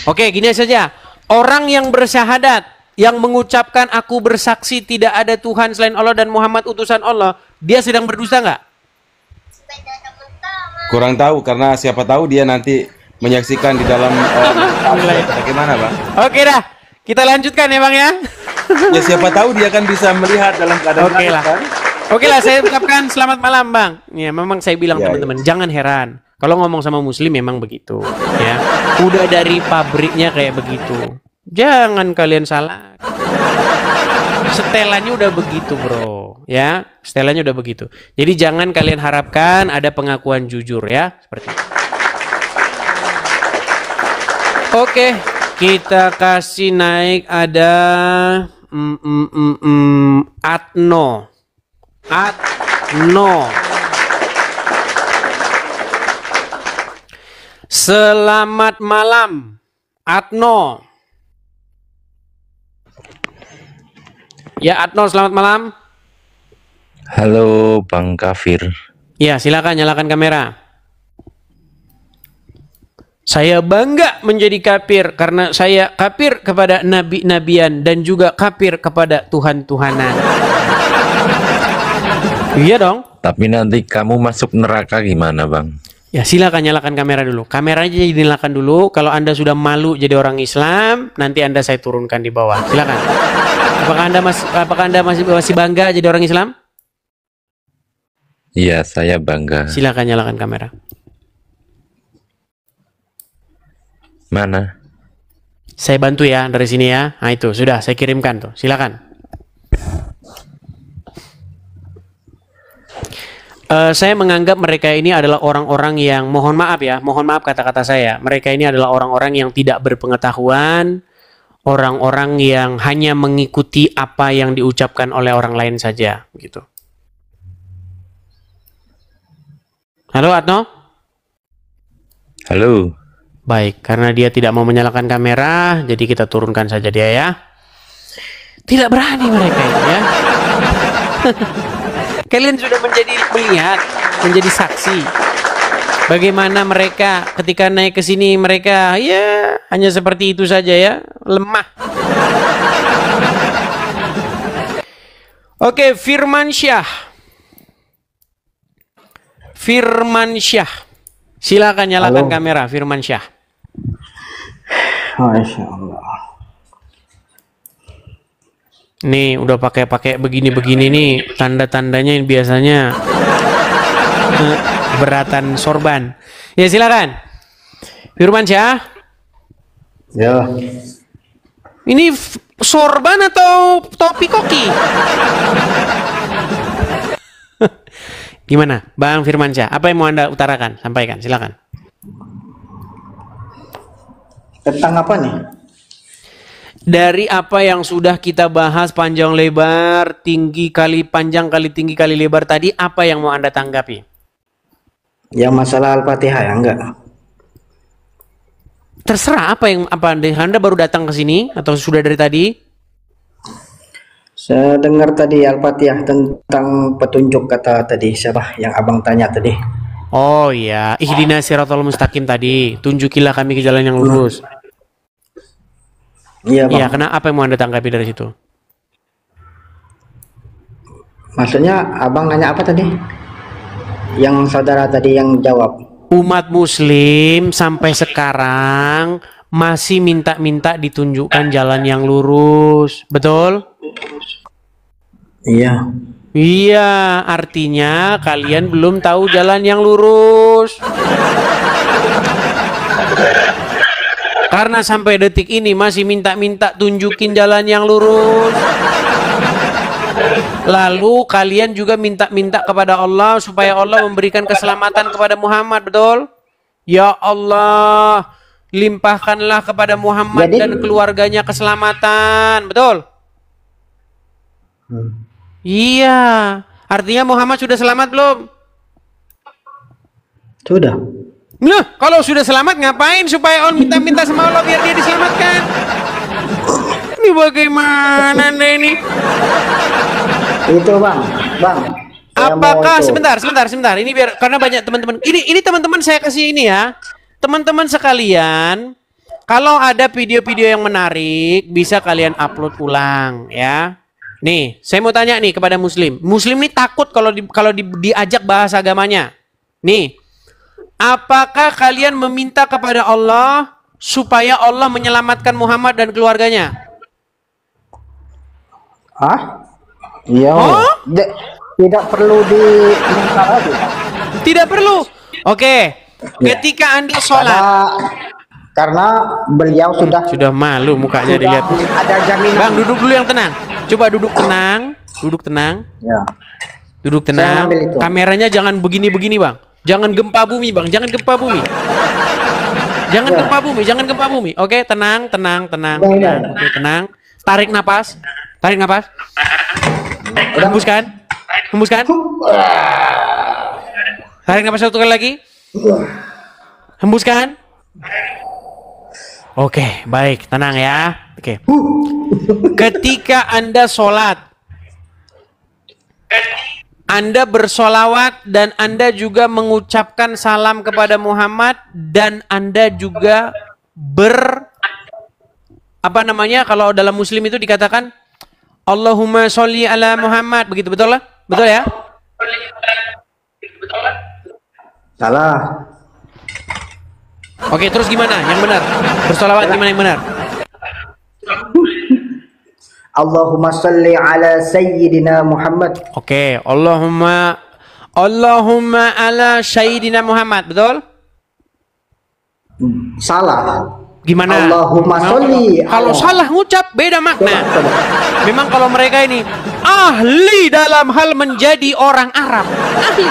S1: Oke, gini saja. Orang yang bersyahadat, yang mengucapkan aku bersaksi tidak ada Tuhan selain Allah dan Muhammad utusan Allah, dia sedang berdusta nggak?
S5: Kurang tahu, karena siapa tahu dia nanti menyaksikan di dalam bagaimana, Bang?
S1: Oke dah, kita lanjutkan ya Bang ya.
S5: Ya siapa tahu dia kan bisa melihat dalam keadaan
S1: Oke lah.
S5: kan?
S1: Oke lah, saya ucapkan selamat malam Bang. Ya, memang saya bilang
S5: Ya,
S1: teman-teman, jangan heran. Kalau ngomong sama Muslim memang begitu, ya. Udah dari pabriknya kayak begitu. Jangan kalian salah. Setelannya udah begitu, bro. Ya, setelannya udah begitu. Jadi jangan kalian harapkan ada pengakuan jujur ya, seperti itu. Oke, kita kasih naik ada Atno. Selamat malam, Atno. Ya, Atno, selamat malam.
S6: Halo Bang Kafir.
S1: Ya, silakan nyalakan kamera. Saya bangga menjadi kafir karena saya kafir kepada nabi-nabian dan juga kafir kepada Tuhan-Tuhanan. Iya dong.
S6: Tapi nanti kamu masuk neraka gimana, Bang?
S1: Ya silakan nyalakan kamera dulu. Kameranya dinyalakan dulu. Kalau Anda sudah malu jadi orang Islam, nanti Anda saya turunkan di bawah. Silakan. Apakah Anda masih bangga jadi orang Islam?
S6: Iya, saya bangga.
S1: Silakan nyalakan kamera.
S6: Mana?
S1: Saya bantu ya dari sini ya. Nah itu sudah saya kirimkan tuh. Silakan. Saya menganggap mereka ini adalah orang-orang yang, mohon maaf ya, mohon maaf kata-kata saya. Mereka ini adalah orang-orang yang tidak berpengetahuan, orang-orang yang hanya mengikuti apa yang diucapkan oleh orang lain saja, gitu. Halo Atno?
S6: Halo.
S1: Baik, karena dia tidak mau menyalakan kamera, jadi kita turunkan saja dia ya. Tidak berani mereka itu ya. Kalian sudah melihat, menjadi saksi bagaimana mereka ketika naik ke sini mereka ya hanya seperti itu saja ya, lemah. Oke, Firmansyah. Silakan nyalakan kamera, Firmansyah.
S7: Masya Allah.
S1: Nih udah pakai begini-begini nih, tanda-tandanya yang biasanya beratan sorban. Ya silakan, Firmansyah.
S7: Ya.
S1: Ini sorban atau topi koki? Gimana, Bang Firmansyah? Apa yang mau Anda utarakan? Sampaikan, silakan.
S7: Tentang apa nih?
S1: Dari apa yang sudah kita bahas panjang lebar, tinggi kali panjang kali tinggi kali lebar tadi, apa yang mau Anda tanggapi?
S7: Yang masalah Al-Fatihah ya enggak?
S1: Terserah apa Anda baru datang ke sini atau sudah dari tadi?
S7: Saya dengar tadi Al-Fatihah tentang petunjuk, kata tadi siapa yang abang tanya tadi.
S1: Oh iya, ihdinas siratal mustaqim tadi, tunjukilah kami ke jalan yang lurus.
S7: Iya bang.
S1: Iya, kenapa apa yang mau Anda tanggapi dari situ?
S7: Maksudnya abang nanya apa tadi? Yang saudara tadi yang jawab.
S1: Umat muslim sampai sekarang masih minta-minta ditunjukkan jalan yang lurus. Betul?
S7: Iya.
S1: Iya, artinya kalian belum tahu jalan yang lurus. Karena sampai detik ini masih minta-minta tunjukin jalan yang lurus. Lalu kalian juga minta-minta kepada Allah supaya Allah memberikan keselamatan kepada Muhammad, betul? Ya Allah, limpahkanlah kepada Muhammad dan keluarganya keselamatan, betul? Iya, artinya Muhammad sudah selamat belum?
S7: Sudah.
S1: Nah, kalau sudah selamat ngapain supaya Allah minta-minta sama Allah biar dia diselamatkan? Ini bagaimana Anda ini?
S7: Itu bang.
S1: Apakah sebentar. Ini biar karena banyak teman-teman. Ini teman-teman saya kasih ini ya. Teman-teman sekalian, kalau ada video-video yang menarik bisa kalian upload ulang ya. Nih, saya mau tanya nih kepada Muslim. Muslim ini takut kalau diajak bahas agamanya. Nih, apakah kalian meminta kepada Allah supaya Allah menyelamatkan Muhammad dan keluarganya?
S7: Hah? Iya.
S1: Oh?
S7: Tidak perlu diminta lagi.
S1: Tidak perlu. Oke. Ketika Anda sholat.
S7: Karena beliau sudah
S1: malu mukanya dilihat.
S7: Ada jaminan.
S1: Bang, duduk dulu yang tenang. Coba duduk tenang.
S7: Ya.
S1: Duduk tenang. Kameranya jangan begini-begini, Bang. Jangan gempa bumi, Bang. Jangan gempa bumi. Jangan gempa bumi. Oke, tenang. Oke, tenang. Tarik napas. Hembuskan. Tarik napas satu kali lagi. Hembuskan. Oke, baik, tenang ya. Oke. Ketika Anda sholat, Anda bersolawat dan Anda juga mengucapkan salam kepada Muhammad dan Anda juga kalau dalam Muslim itu dikatakan Allahumma sholli ala Muhammad, begitu betul lah? Betul ya?
S7: Salah.
S1: Oke, terus gimana yang benar? Bersolawat gimana yang benar?
S7: Allahumma sholli ala sayyidina Muhammad.
S1: Oke, Allahumma ala sayyidina Muhammad, betul?
S7: Salah.
S1: Gimana?
S7: Allahumma sholli
S1: Kalau
S7: ala.
S1: salah ngucap beda makna.
S7: Coba.
S1: Memang kalau mereka ini ahli dalam hal menjadi orang Arab. Ahli.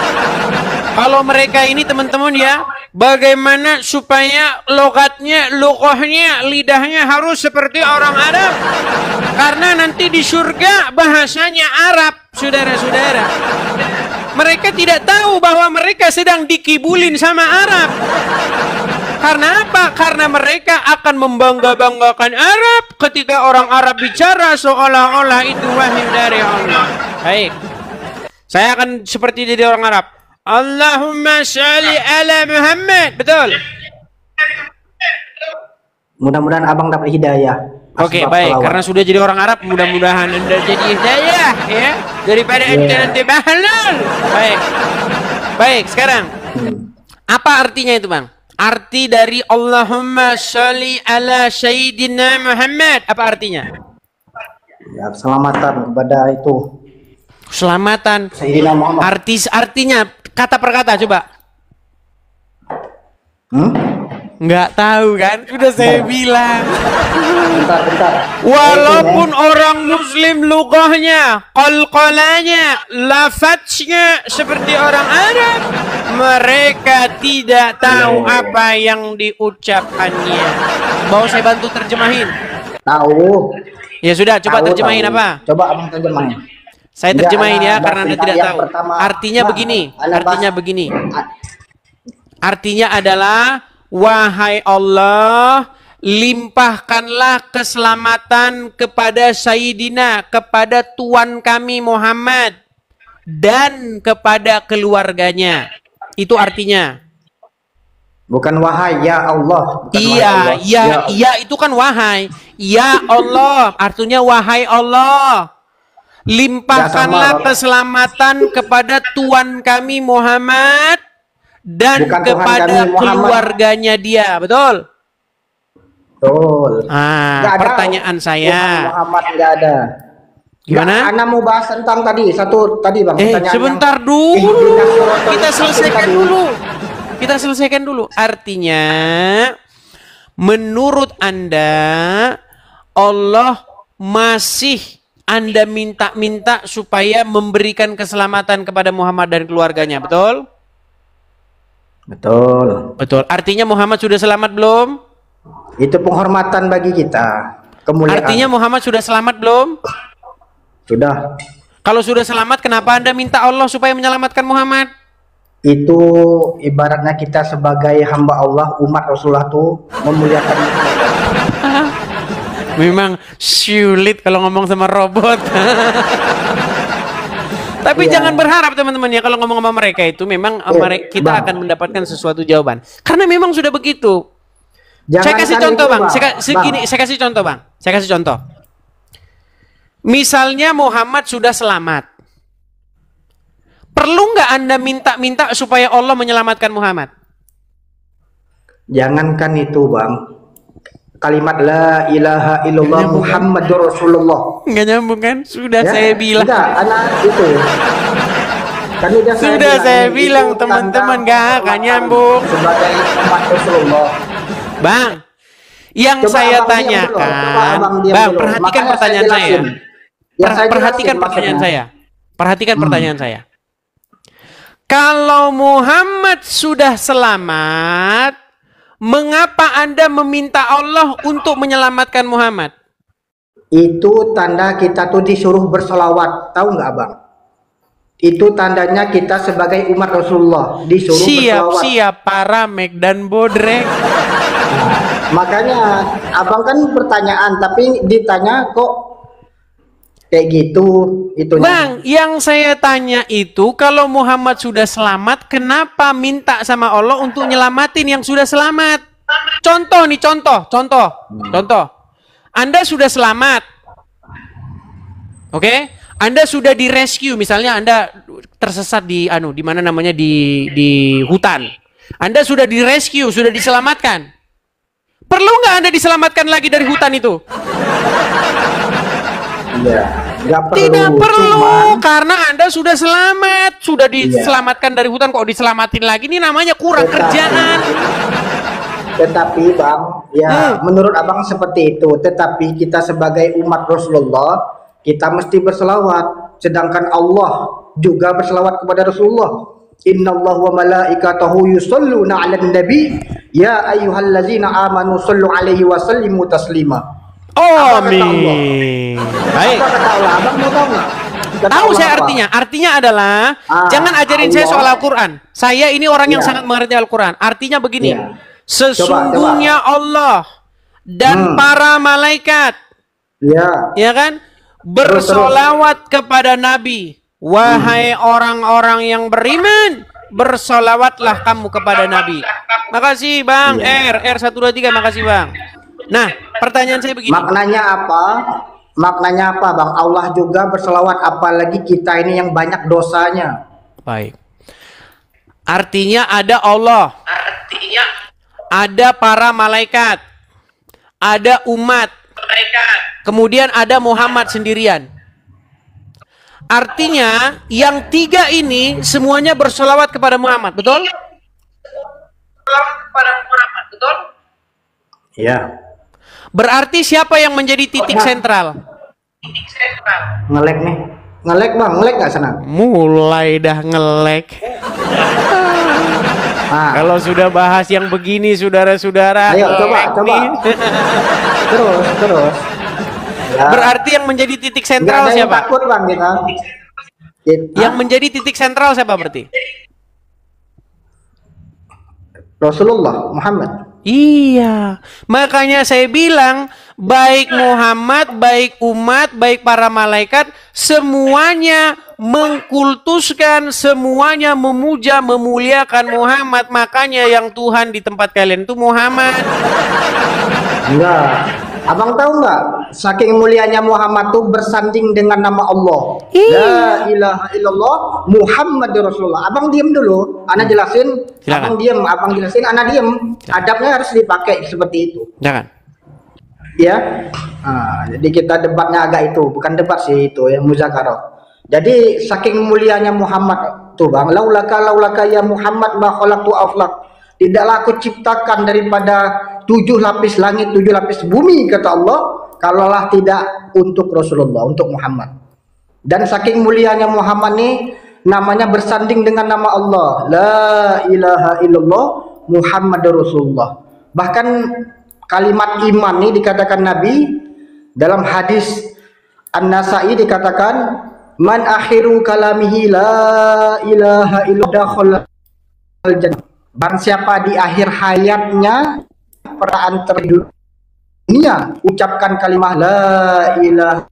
S1: Kalau mereka ini teman-teman ya, bagaimana supaya logatnya, lughahnya, lidahnya harus seperti orang Arab. Karena nanti di surga bahasanya Arab, saudara-saudara. Mereka tidak tahu bahwa mereka sedang dikibulin sama Arab. Karena apa? Karena mereka akan membangga-banggakan Arab ketika orang Arab bicara seolah-olah itu wahyu dari Allah. Baik. Saya akan seperti jadi orang Arab. Allahumma sholli ala Muhammad. Betul.
S7: Mudah-mudahan abang dapat hidayah.
S1: Oke,
S7: Asbab
S1: baik.
S7: selawat.
S1: Karena sudah jadi orang Arab, mudah-mudahan Anda jadi hidayah ya. Daripada ente bahlul. Baik. Baik, sekarang. Apa artinya itu, Bang? Arti dari Allahumma sholli ala sayyidina Muhammad. Apa artinya?
S7: Ya, keselamatan kepada itu
S1: Keselamatan.
S7: Sayyidina Muhammad.
S1: Artinya kata per kata coba. Nggak tahu kan? Udah saya bilang.
S7: Bentar.
S1: Walaupun orang Muslim lughahnya, qalqalanya, lafadznya seperti orang Arab, mereka tidak tahu apa yang diucapkannya. Mau saya bantu terjemahin?
S7: Tahu.
S1: Ya sudah, coba
S7: Tahu,
S1: terjemahin
S7: tahu.
S1: apa?
S7: Coba abang terjemahin.
S1: Saya
S7: Enggak,
S1: terjemahin ya,
S7: anak
S1: karena Anda
S7: bahasa
S1: tidak
S7: yang
S1: tahu.
S7: pertama.
S1: Artinya
S7: Nah,
S1: begini.
S7: anak
S1: Artinya
S7: bahasa-
S1: begini. Artinya adalah, wahai Allah, limpahkanlah keselamatan kepada Sayyidina, kepada Tuan kami Muhammad, dan kepada keluarganya. Itu artinya.
S7: Bukan wahai ya Allah. Bukan wahai
S1: Iya,
S7: Allah.
S1: iya, itu kan wahai. Ya Allah, artinya wahai Allah. Limpahkanlah
S7: Ya, sama,
S1: keselamatan kepada Tuan kami Muhammad dan
S7: Bukan Tuhan
S1: kepada
S7: kami Muhammad.
S1: keluarganya dia, betul?
S7: Betul.
S1: Ah,
S7: Nggak ada.
S1: pertanyaan saya.
S7: Tuhan Muhammad nggak ada.
S1: Gimana?
S7: Nggak, Ana mau bahas tentang tadi bang. Pertanyaan
S1: Sebentar
S7: yang-
S1: dulu.
S7: Ihdinas
S1: Kita
S7: siratal
S1: selesaikan
S7: mustaqim
S1: dulu. Kita selesaikan dulu. Artinya, menurut Anda, Allah masih Anda minta-minta supaya memberikan keselamatan kepada Muhammad dan keluarganya, betul?
S7: Betul.
S1: Betul. Artinya Muhammad sudah selamat belum?
S7: Itu penghormatan bagi kita. Kemuliaan.
S1: Artinya Muhammad sudah selamat belum?
S7: Sudah.
S1: Kalau sudah selamat, kenapa Anda minta Allah supaya menyelamatkan Muhammad?
S7: Itu ibaratnya kita sebagai hamba Allah, umat Rasulullah tuh memuliakan.
S1: Memang sulit kalau ngomong sama robot. Tapi
S7: Iya.
S1: jangan berharap teman-teman ya, kalau ngomong sama mereka itu memang kita
S7: Bang.
S1: akan mendapatkan sesuatu jawaban. Karena memang sudah begitu. Saya kasih
S7: Jangankan
S1: contoh
S7: itu,
S1: bang. Saya kasih contoh bang. Saya kasih contoh. Misalnya Muhammad sudah selamat. Perlu nggak Anda minta-minta supaya Allah menyelamatkan Muhammad?
S7: Jangankan itu bang. Kalimat la ilaha illallah Muhammadur Rasulullah.
S1: Nggak nyambung kan? Sudah
S7: Ya,
S1: saya bilang.
S7: Enggak, anak itu. Kan udah
S1: Sudah saya
S7: itu
S1: bilang,
S7: tanda
S1: teman-teman, nggak akan nyambung.
S7: Sebagai umat Rasulullah.
S1: Bang, yang
S7: Coba
S1: saya
S7: abang diam dulu. Coba
S1: tanyakan,
S7: abang diam
S1: bang,
S7: dulu.
S1: perhatikan
S7: Makanya
S1: pertanyaan saya.
S7: jelasin. Ya, saya
S1: Perhatikan
S7: jelasin
S1: pertanyaan
S7: maksudnya.
S1: saya. Perhatikan pertanyaan saya. Kalau Muhammad sudah selamat, mengapa Anda meminta Allah untuk menyelamatkan Muhammad?
S7: Itu tanda kita tuh disuruh bersolawat. Tahu nggak abang? Itu tandanya kita sebagai umat Rasulullah disuruh bersolawat.
S1: Siap, para Mek dan Bodrek.
S7: Makanya abang kan pertanyaan, tapi ditanya kok kayak gitu itu.
S1: Bang, yang saya tanya itu kalau Muhammad sudah selamat, kenapa minta sama Allah untuk nyelamatin yang sudah selamat? Contoh nih, contoh. Anda sudah selamat. Oke? Anda sudah di-rescue, misalnya Anda tersesat di mana namanya di hutan. Anda sudah di-rescue, sudah diselamatkan. Perlu nggak Anda diselamatkan lagi dari hutan itu?
S7: Iya, nggak perlu.
S1: Tidak perlu,
S7: Cuman,
S1: karena Anda sudah selamat, sudah diselamatkan dari hutan, kok diselamatin lagi? Ini namanya kurang kerjaan.
S7: Tetapi Bang, ya menurut Abang seperti itu. Tetapi kita sebagai umat Rasulullah, kita mesti berselawat. Sedangkan Allah juga berselawat kepada Rasulullah. Innallaha wa malaikatahu yusholluna 'alan nabi ya ayyuhallazina amanu shollu 'alaihi wa sallimu taslima.
S1: Amin. Baik.
S7: Apa kata Allah? Abang mau tahu nggak? Kata
S1: Tahu
S7: Allah
S1: saya
S7: apa?
S1: artinya. Artinya adalah jangan ajarin saya soal Al-Quran. Saya ini orang yang sangat mengerti Al-Quran. Artinya begini.
S7: Iya.
S1: Sesungguhnya Allah dan para malaikat, ya kan, bersolawat kepada Nabi. Wahai orang-orang yang beriman, bersolawatlah kamu kepada Nabi. Makasih Bang R123, makasih Bang. Nah, pertanyaan saya begini.
S7: Maknanya apa? Maknanya apa Bang? Allah juga berselawat, apalagi kita ini yang banyak dosanya.
S1: Baik. Artinya ada Allah. Ada para malaikat. Ada umat. Kemudian ada Muhammad sendirian. Artinya yang tiga ini semuanya bersolawat kepada Muhammad, betul?
S7: Iya.
S1: Berarti siapa yang menjadi titik sentral?
S7: Ngelek nih. Ngelek Bang, ngelek nggak sana?
S1: Mulai dah ngelek. Kalau sudah bahas yang begini, saudara-saudara.
S7: Ayo coba. Terus. Ya.
S1: Berarti yang menjadi titik sentral
S7: Nggak ada yang
S1: siapa?
S7: takut Bang kita.
S1: Yang menjadi titik sentral siapa berarti?
S7: Rasulullah Muhammad.
S1: Iya, makanya saya bilang baik Muhammad, baik umat, baik para malaikat, semuanya mengkultuskan, semuanya memuja, memuliakan Muhammad. Makanya yang Tuhan di tempat kalian itu Muhammad.
S7: Enggak. Abang tahu nggak? Saking mulianya Muhammad tuh bersanding dengan nama Allah. La ilaha illallah Muhammadur Rasulullah. Abang diam dulu. Ana jelasin.
S1: Silakan.
S7: Abang jelasin. Ana diam. Adabnya harus dipakai seperti itu.
S1: Jangan.
S7: Ya. Jadi kita debatnya agak itu, bukan debat sih itu ya, muzakarah. Jadi saking mulianya Muhammad tuh Bang. Laulaka ya Muhammad ma khalaqtu aflaq. Tidaklah aku ciptakan daripada 7 lapis langit, 7 lapis bumi, kata Allah, kalaulah tidak untuk Rasulullah, untuk Muhammad. Dan saking mulianya Muhammad nih, namanya bersanding dengan nama Allah. La ilaha illallah Muhammadur Rasulullah. Bahkan kalimat iman nih dikatakan Nabi dalam hadis An-Nasa'i dikatakan, man akhiru kalamihi la ilaha illallah dakhala jannah. Barang siapa di akhir hayatnya peraan terdunia ucapkan kalimat la ilaha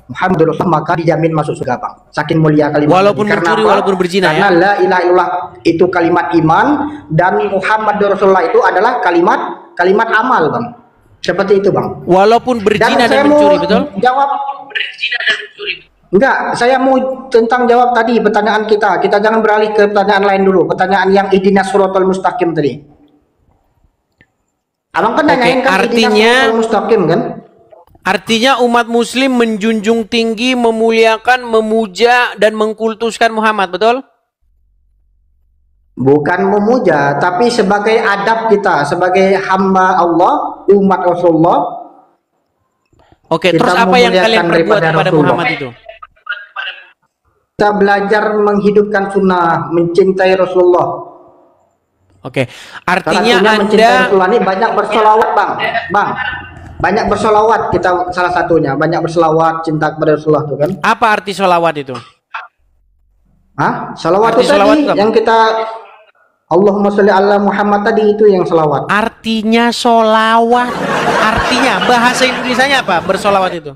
S7: Muhammadur Rasulullah, maka dijamin masuk surga Bang. Saking mulia kalimat
S1: Walaupun mencuri, walaupun berzina.
S7: Karena la ilaha illallah itu kalimat iman dan Muhammadur Rasulullah itu adalah kalimat amal Bang. Seperti itu Bang.
S1: Walaupun berzina dan mencuri, betul?
S7: Jawab berzina dan mencuri. Enggak, saya mau tentang jawab tadi pertanyaan kita. Kita jangan beralih ke pertanyaan lain dulu. Pertanyaan yang ihdinas siratal mustaqim tadi. Abang kan nanyain kan ihdinas siratal mustaqim kan?
S1: Artinya umat muslim menjunjung tinggi, memuliakan, memuja dan mengkultuskan Muhammad, betul?
S7: Bukan memuja, tapi sebagai adab kita sebagai hamba Allah, umat Rasulullah.
S1: Oke, terus apa yang kalian perbuat kepada Muhammad itu?
S7: Kita belajar menghidupkan sunnah, mencintai Rasulullah.
S1: Oke, artinya
S7: mencintai Rasulullah ini banyak bersolawat bang. Banyak bersolawat kita salah satunya. Banyak bersolawat cinta kepada Rasulullah tuh kan.
S1: Apa arti solawat itu?
S7: Hah? Solawat
S1: Arti
S7: itu
S1: solawat
S7: tadi
S1: apa?
S7: yang kita Allahumma sholli ala Muhammad tadi itu yang selawat.
S1: Artinya solawat. Artinya bahasa Indonesianya apa? Bersolawat itu.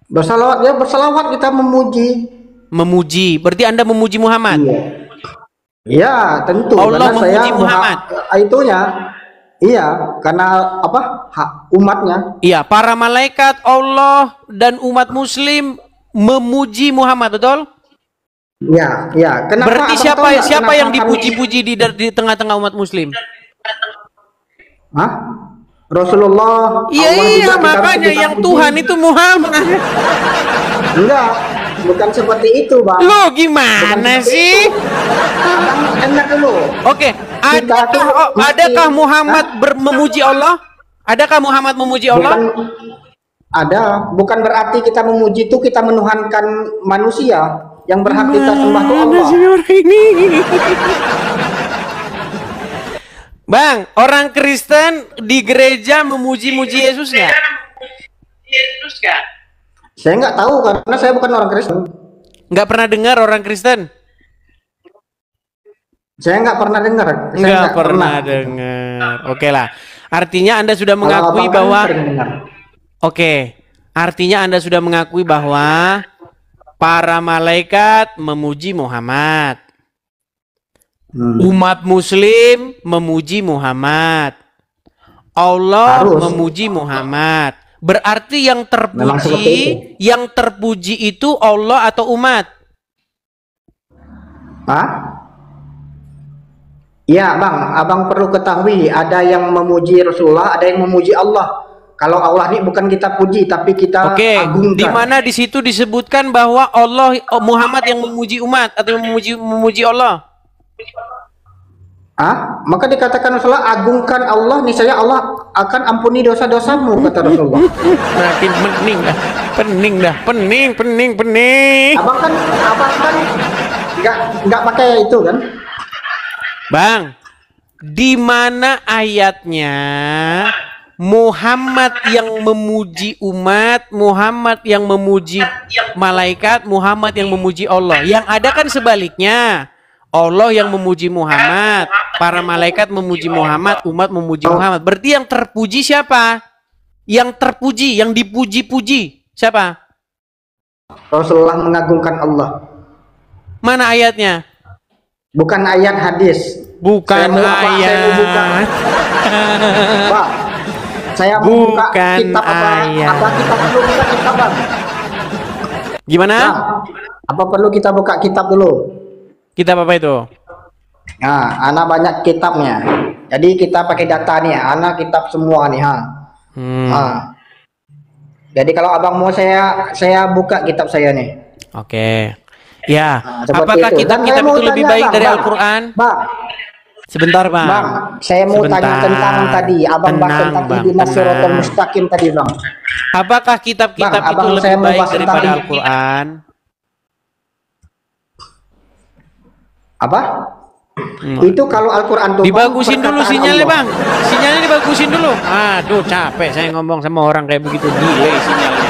S7: Bersalawat, ya bersalawat kita memuji.
S1: Memuji. Berarti Anda memuji Muhammad.
S7: Iya. Ya, tentu.
S1: Allah
S7: karena
S1: memuji
S7: saya
S1: Muhammad.
S7: Itunya. Iya, karena apa? Hak umatnya.
S1: Iya, para malaikat, Allah dan umat muslim memuji Muhammad, betul?
S7: Ya, ya. Kenapa?
S1: Berarti
S7: Abang
S1: siapa
S7: tahu nggak
S1: siapa
S7: kenapa
S1: yang
S7: kami-
S1: dipuji-puji di tengah-tengah umat muslim?
S7: Hah? Rasulullah.
S1: Iya,
S7: Allah
S1: iya,
S7: juga
S1: makanya
S7: kita
S1: yang
S7: puji.
S1: Tuhan itu Muhammad.
S7: Enggak, bukan seperti itu, Bang.
S1: Lo gimana
S7: Bukan seperti
S1: sih?
S7: itu. Abang dengar dulu.
S1: Oke, adakah Muhammad memuji Allah? Adakah Muhammad memuji Allah?
S7: Bukan ada, bukan berarti kita memuji itu kita menuhankan manusia. Yang berhak kita sembah itu Allah.
S1: Bang, orang Kristen di gereja memuji-muji Yesus nggak?
S7: Saya nggak tahu karena saya bukan orang Kristen.
S1: Nggak pernah dengar orang Kristen?
S7: Saya nggak pernah dengar. Saya
S1: Nggak pernah dengar. Oke lah. Artinya Anda sudah
S7: Kalau
S1: mengakui
S7: abang kan
S1: bahwa
S7: sering dengar.
S1: Oke. Artinya Anda sudah mengakui bahwa para malaikat memuji Muhammad. Umat muslim memuji Muhammad. Allah
S7: Harus.
S1: memuji Muhammad. Berarti yang
S7: Memang seperti
S1: terpuji itu Allah atau umat?
S7: Hah? Ya, Bang, Abang perlu ketahui ada yang memuji Rasulullah, ada yang memuji Allah. Kalau Allah ini bukan kita puji tapi kita
S1: Oke,
S7: agungkan.
S1: di mana di situ disebutkan bahwa Muhammad yang memuji umat atau yang memuji Allah?
S7: Maka dikatakan Rasulullah, agungkan Allah, niscaya Allah akan ampuni dosa-dosamu, kata Rasulullah.
S1: Makin pening.
S7: Abang kan nggak pakai itu kan?
S1: Bang, di mana ayatnya Muhammad yang memuji umat, Muhammad yang memuji malaikat, Muhammad yang memuji Allah? Yang ada kan sebaliknya. Allah yang memuji Muhammad, para malaikat memuji Muhammad, umat memuji Muhammad. Berarti yang terpuji siapa? Yang terpuji, yang dipuji-puji siapa?
S7: Rasulullah mengagungkan Allah.
S1: Mana ayatnya?
S7: Bukan ayat hadis.
S1: Bukan ayat.
S7: Pak, saya mau buka
S1: Bukan
S7: kitab
S1: ayat.
S7: apa kita perlu buka kitab, Bang?
S1: Gimana?
S7: Bang, apa perlu kita buka kitab dulu?
S1: Kitab apa itu?
S7: Nah, Ana banyak kitabnya. Jadi kita pakai data nih, Ana kitab semua nih, Jadi kalau Abang mau saya buka kitab saya nih.
S1: Oke. Ya,
S7: seperti
S1: apakah
S7: itu. Dan
S1: kitab-kitab
S7: saya mau
S1: itu lebih
S7: tanya,
S1: baik
S7: Bang,
S1: dari
S7: Bang.
S1: Al-Quran?
S7: Bang,
S1: Sebentar, Bang.
S7: Bang, saya mau tanya tentang tadi, Abang bahas
S1: Tenang,
S7: tentang
S1: Bang,
S7: ihdinas
S1: tenang.
S7: siratal mustaqim tadi, Bang.
S1: Apakah kitab-kitab
S7: Bang,
S1: itu
S7: Abang,
S1: lebih
S7: saya mau
S1: baik
S7: bahas
S1: daripada
S7: tentang-
S1: Al-Quran?
S7: Apa? Itu kalau Al-Qur'an tuh Bang,
S1: Dibagusin dulu
S7: perkataan
S1: sinyalnya,
S7: Allah.
S1: Bang. Sinyalnya dibagusin dulu. Aduh, capek saya ngomong sama orang kayak begitu. Delay sinyalnya.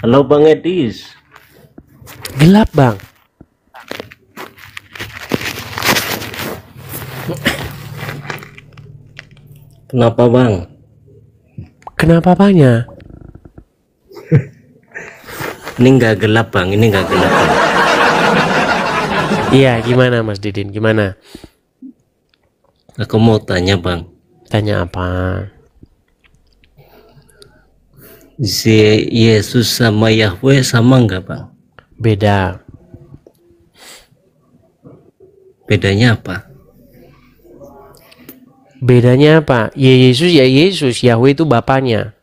S8: Halo Bang Edis.
S1: Gelap, Bang.
S8: Kenapa Bang?
S1: Kenapa apanya?
S8: Ini nggak gelap Bang, ini nggak gelap Bang.
S1: Iya, gimana Mas Didin? Gimana?
S8: Aku mau tanya Bang,
S1: Tanya apa?
S8: si Yesus sama Yahweh sama nggak Bang?
S1: Beda.
S8: Bedanya apa?
S1: Bedanya apa? Ya Yesus, Yahweh itu bapaknya.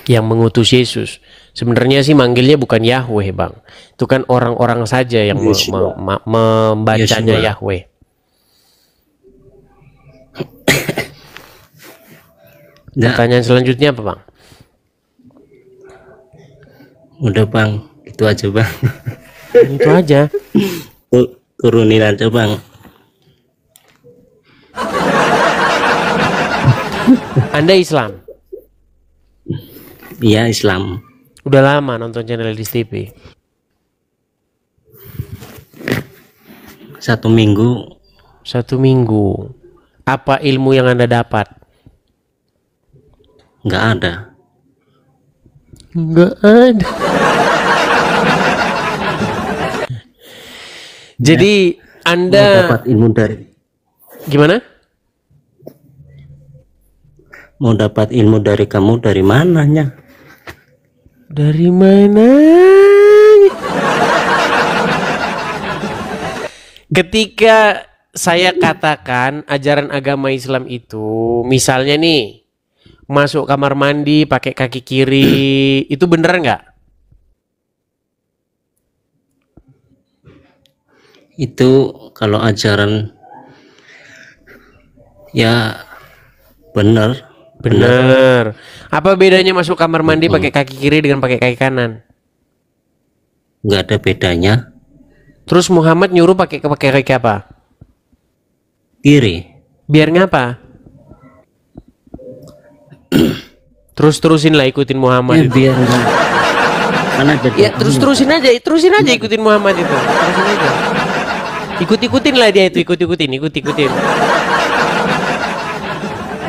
S1: Yang mengutus Yesus. Sebenarnya sih manggilnya bukan Yahweh, Bang. Itu kan orang-orang saja yang membacanya
S8: Yeshua.
S1: Yahweh.
S8: Nggak,
S1: Pertanyaan selanjutnya apa, Bang?
S8: udah Bang, itu aja Bang.
S1: Itu aja.
S8: Turunin aja Bang.
S1: Anda Islam?
S8: Iya Islam.
S1: Udah lama nonton channel Edis TV?
S8: 1 minggu.
S1: 1 minggu. Apa ilmu yang Anda dapat?
S8: Nggak ada.
S1: Nggak ada. Jadi Anda
S8: Mau dapat ilmu dari
S1: gimana?
S8: Mau dapat ilmu dari kamu dari mananya?
S1: Dari mana? Ketika saya katakan ajaran agama Islam itu, misalnya nih, masuk kamar mandi pakai kaki kiri, itu bener nggak?
S8: Itu kalau ajaran ya benar.
S1: Bener. Apa bedanya masuk kamar mandi pakai kaki kiri dengan pakai kaki kanan?
S8: Nggak ada bedanya.
S1: Terus Muhammad nyuruh pakai kaki apa?
S8: Kiri.
S1: Biar ngapa? Terusin lah ikutin Muhammad
S8: Ya
S1: itu.
S8: biar nggak. Karena jadi
S1: Ya terusin aja ikutin Muhammad itu. Terusin aja. Ikut-ikutin lah dia itu, ikut-ikutin.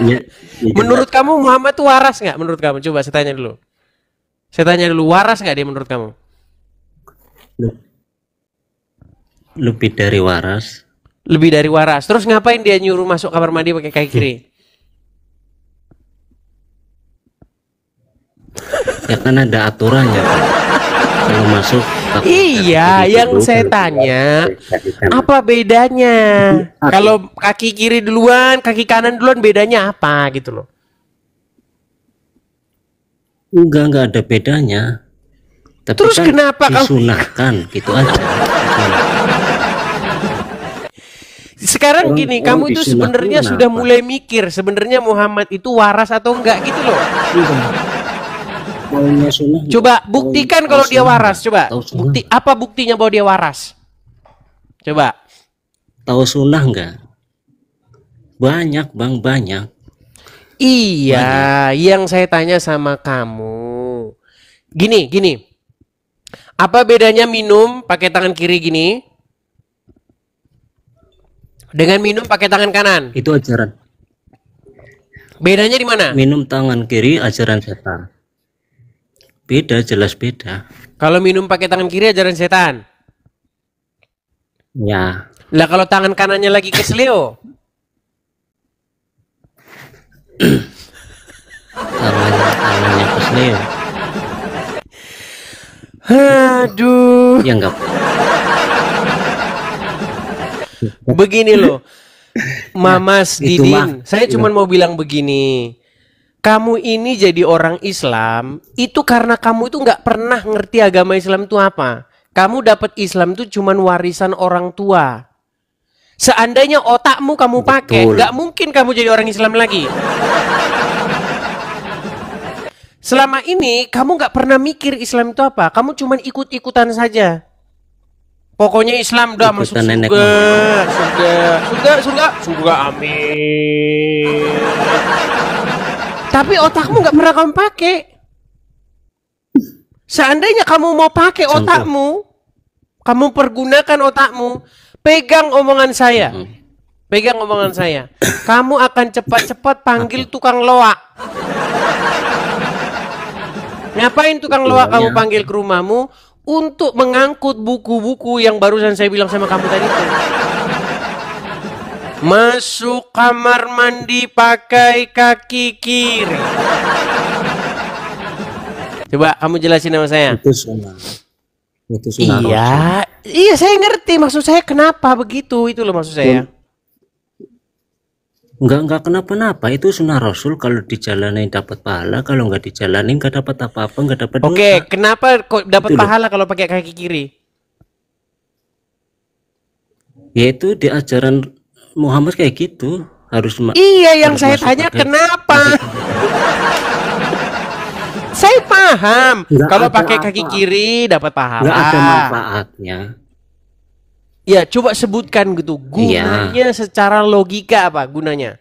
S8: Ya,
S1: Menurut kamu Muhammad tuh waras nggak? Menurut kamu? Coba saya tanya dulu. Waras nggak dia menurut kamu?
S8: lebih dari waras.
S1: Lebih dari waras. Terus ngapain dia nyuruh masuk kamar mandi pakai kaki kiri?
S8: Ya kan ada aturannya Pak. Kalau masuk
S1: Iya,
S8: kaki
S1: yang
S8: dulu,
S1: saya
S8: baru
S1: tanya,
S8: kaki kanan.
S1: apa bedanya? Kalau kaki kiri duluan, kaki kanan duluan, bedanya apa gitu loh?
S8: Enggak ada bedanya. Tapi
S1: Terus
S8: kan
S1: kenapa kamu-
S8: disunahkan gitu aja.
S1: Sekarang gini, kamu itu
S8: disunat
S1: sebenarnya
S8: kenapa?
S1: sudah mulai mikir sebenarnya Muhammad itu waras atau enggak gitu loh.
S8: Maunya sunnah.
S1: Coba buktikan kalau dia waras, coba.
S8: Tahu sunnah.
S1: Bukti apa buktinya bahwa dia waras? Coba.
S8: Tahu sunnah enggak? Banyak Bang, banyak.
S1: Iya, yang saya tanya sama kamu. Gini. Apa bedanya minum pakai tangan kiri gini dengan minum pakai tangan kanan?
S8: Itu ajaran.
S1: Bedanya di mana?
S8: Minum tangan kiri ajaran setan. Beda, jelas beda.
S1: Kalau minum pakai tangan kiri ajaran setan.
S8: Ya,
S1: Lah kalau tangan kanannya lagi kesleo.
S8: tangannya kesleo.
S1: Aduh.
S8: Ya enggak.
S1: Begini loh. Mamas
S8: itu
S1: Didin,
S8: mah.
S1: saya cuma mau bilang begini. Kamu ini jadi orang Islam itu karena kamu itu nggak pernah ngerti agama Islam itu apa. Kamu dapat Islam itu cuman warisan orang tua. Seandainya otakmu kamu pakai,
S8: Betul.
S1: nggak mungkin kamu jadi orang Islam lagi. Selama ini kamu nggak pernah mikir Islam itu apa. Kamu cuman ikut-ikutan saja. Pokoknya Islam udah masuk
S8: Ikutan nenek
S1: surga, amin. Tapi otakmu nggak pernah kamu pakai. Seandainya kamu mau pakai
S8: Contoh.
S1: otakmu, kamu pergunakan otakmu, pegang omongan saya. Pegang omongan saya. Kamu akan cepat-cepat panggil tukang loak. Ngapain tukang loak kamu panggil ke rumahmu? Untuk mengangkut buku-buku yang barusan saya bilang sama kamu tadi itu. Masuk kamar mandi pakai kaki kiri. Coba kamu jelasin sama saya.
S8: Itu sunnah. Itu sunnah Rasul.
S1: Iya saya ngerti maksud saya kenapa begitu, itu loh maksud saya.
S8: Enggak kenapa-napa, itu sunnah Rasul. Kalau dijalanin dapat pahala, kalau nggak dijalanin nggak dapat apa-apa, nggak dapat dosa.
S1: Oke, kenapa kok dapat
S8: Itu loh.
S1: pahala kalau pakai kaki kiri?
S8: Yaitu di ajaran Muhammad kayak gitu, harus
S1: Iya, yang
S8: harus
S1: saya
S8: masuk
S1: tanya
S8: pakai
S1: kenapa? Saya paham.
S8: Nggak
S1: Kalau
S8: ada
S1: pakai kaki
S8: apa.
S1: kiri dapat pahala.
S8: nggak ada manfaatnya.
S1: Ya, coba sebutkan gitu. Gunanya secara logika apa gunanya?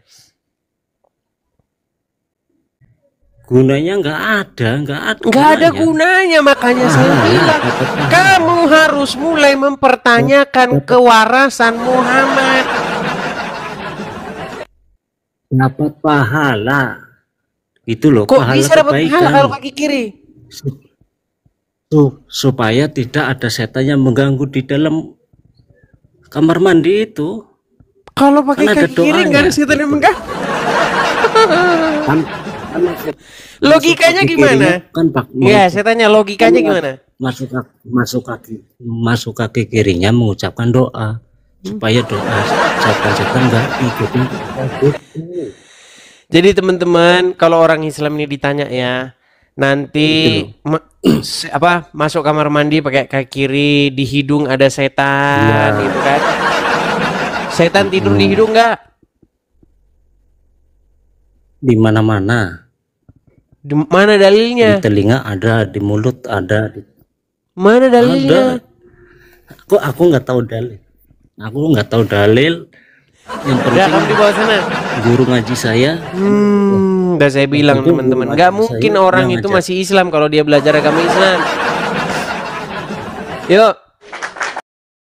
S8: gunanya nggak ada
S1: Nggak ada gunanya, makanya saya bilang kamu harus mulai mempertanyakan kewarasan Muhammad.
S8: Dapat pahala itu loh.
S1: Kok
S8: pahala
S1: bisa dapat
S8: kebaikan.
S1: pahala kalau kaki kiri?
S8: Supaya tidak ada setan yang mengganggu di dalam kamar mandi itu.
S1: Kalau pakai
S8: Kan ada
S1: kaki kiri nggak ada
S8: doanya,
S1: setan yang
S8: gitu.
S1: mengganggu.
S8: Kan
S1: Logikanya
S8: masuk kaki
S1: gimana?
S8: kirinya kan
S1: Ya, saya tanya logikanya gimana?
S8: masuk kaki kirinya mengucapkan doa supaya doa setan-setan nggak ikutin.
S1: Jadi teman-teman, kalau orang Islam ini ditanya ya, nanti masuk kamar mandi pakai kaki kiri, di hidung ada setan, gitu kan? Setan tidur di hidung nggak?
S8: Di mana-mana.
S1: Di mana dalilnya?
S8: Di telinga ada, di mulut ada.
S1: Mana dalilnya?
S8: Aku nggak tahu dalil. Aku nggak tahu dalil. Yang
S1: Udah,
S8: penting
S1: kamu di bawah sana.
S8: guru ngaji saya.
S1: Udah saya bilang
S8: Itu
S1: teman-teman,
S8: guru
S1: nggak
S8: ngaji
S1: mungkin
S8: saya
S1: orang
S8: yang
S1: itu
S8: ngajar.
S1: masih Islam kalau dia belajar agama Islam. Yuk,